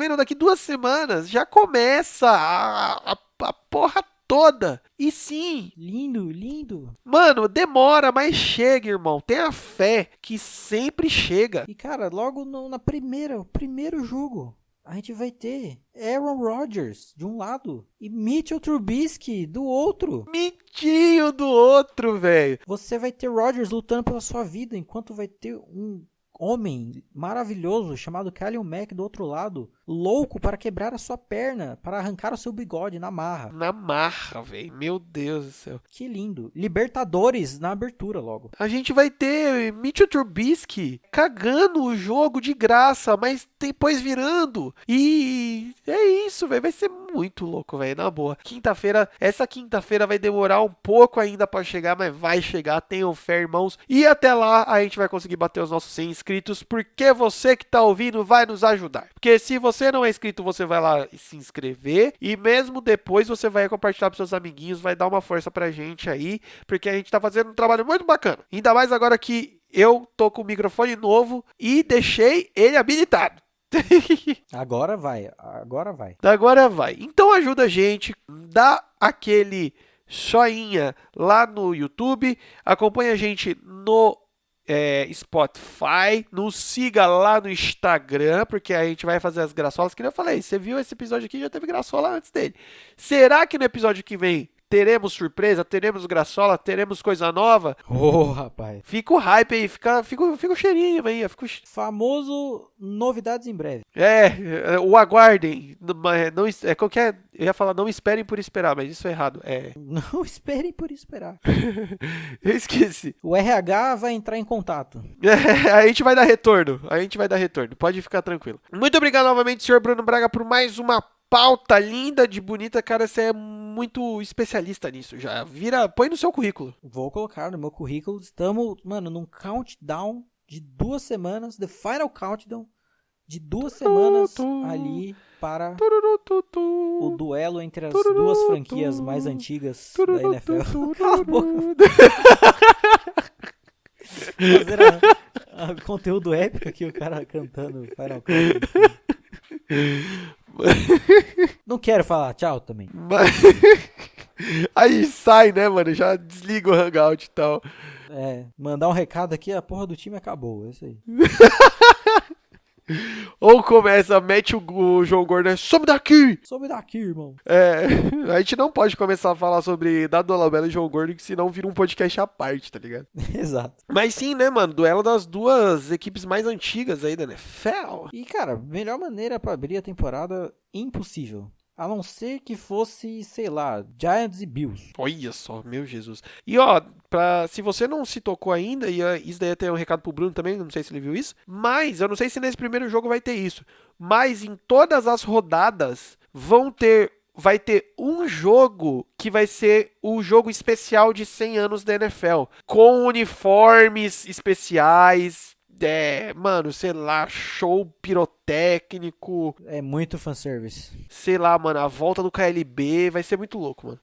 não, daqui 2 semanas, já começa a porra toda. E sim, Lindo. mano, demora, mas chega, irmão. Tenha fé que sempre chega. E, cara, logo o primeiro jogo, a gente vai ter Aaron Rodgers de um lado e Mitchell Trubisky do outro. Mitinho do outro, velho. Você vai ter Rodgers lutando pela sua vida, enquanto vai ter um homem maravilhoso chamado Khalil Mack do outro lado, louco para quebrar a sua perna, para arrancar o seu bigode na marra. Na marra, velho. Meu Deus do céu. Que lindo. Libertadores na abertura logo. A gente vai ter Mitchell Trubisky cagando o jogo de graça, mas depois virando. E é isso, velho. Vai ser muito louco, velho. Na boa. Essa quinta-feira vai demorar um pouco ainda pra chegar, mas vai chegar. Tenham fé, irmãos. E até lá a gente vai conseguir bater os nossos 100 inscritos, porque você que tá ouvindo vai nos ajudar. Porque se você não é inscrito, você vai lá se inscrever. E mesmo depois você vai compartilhar pros seus amiguinhos, vai dar uma força pra gente aí, porque a gente tá fazendo um trabalho muito bacana. Ainda mais agora que eu tô com o microfone novo e deixei ele habilitado. Agora vai. Agora vai. Então ajuda a gente, dá aquele joinha lá no YouTube, acompanha a gente no Spotify, nos siga lá no Instagram, porque a gente vai fazer as graçolas, que nem eu falei, você viu esse episódio aqui, já teve graçola antes dele. Será que no episódio que vem teremos surpresa, teremos graçola, teremos coisa nova? Rapaz. Fica o hype aí, fica o cheirinho aí. Famoso novidades em breve. O aguardem. Não, qualquer, eu ia falar não esperem por esperar, mas isso é errado. Não esperem por esperar. Eu esqueci. O RH vai entrar em contato. A gente vai dar retorno. Pode ficar tranquilo. Muito obrigado novamente, senhor Bruno Braga, por mais uma pauta linda de bonita, cara, você é muito especialista nisso já. Põe no seu currículo. Vou colocar no meu currículo. Estamos, mano, num countdown de 2 semanas, the final countdown de 2 semanas ali para o duelo entre as 2 franquias mais antigas da NFL. Cala a boca. Fazer conteúdo épico aqui, o cara cantando Final Countdown. Não quero falar tchau também. Aí sai, né, mano? Já desliga o Hangout e tal. Mandar um recado aqui, a porra do time acabou. É isso aí. Ou mete o João Gordo, some daqui, irmão. A gente não pode começar a falar sobre Dado Dolabella e João Gordo, que senão vira um podcast à parte, tá ligado? Exato. Mas sim, né, mano, duelo das 2 equipes mais antigas aí da NFL. E, cara, melhor maneira pra abrir a temporada, impossível. A não ser que fosse, sei lá, Giants e Bills. Olha só, meu Jesus. E ó, se você não se tocou ainda, e isso daí tem um recado pro Bruno também, não sei se ele viu isso, mas eu não sei se nesse primeiro jogo vai ter isso, mas em todas as rodadas vai ter um jogo que vai ser o jogo especial de 100 anos da NFL, com uniformes especiais. Mano, sei lá, show pirotécnico. É muito fanservice. Sei lá, mano, a volta do KLB vai ser muito louco, mano.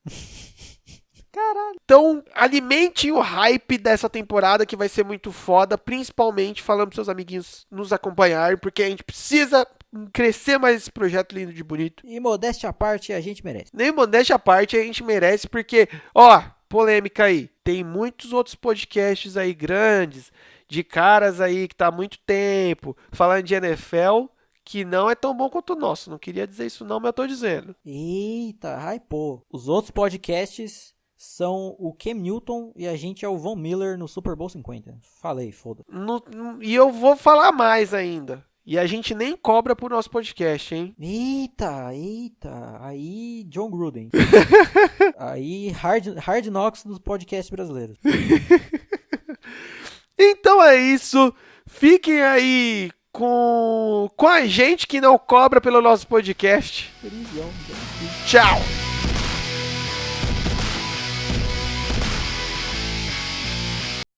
Caralho. Então, alimente o hype dessa temporada que vai ser muito foda, principalmente falando pros seus amiguinhos nos acompanhar, porque a gente precisa crescer mais esse projeto lindo de bonito. E modéstia à parte, a gente merece. Nem modéstia à parte, a gente merece, porque, ó, polêmica aí, tem muitos outros podcasts aí grandes, de caras aí que tá há muito tempo falando de NFL, que não é tão bom quanto o nosso. Não queria dizer isso não, mas eu tô dizendo. Eita, hypou. Os outros podcasts são o Cam Newton e a gente é o Von Miller no Super Bowl 50. Falei, foda. E eu vou falar mais ainda. E a gente nem cobra pro nosso podcast, hein? Eita. Aí, John Gruden. Aí, Hard Knocks dos podcasts brasileiros. Então é isso. Fiquem aí com a gente que não cobra pelo nosso podcast. Felizão, Tchau!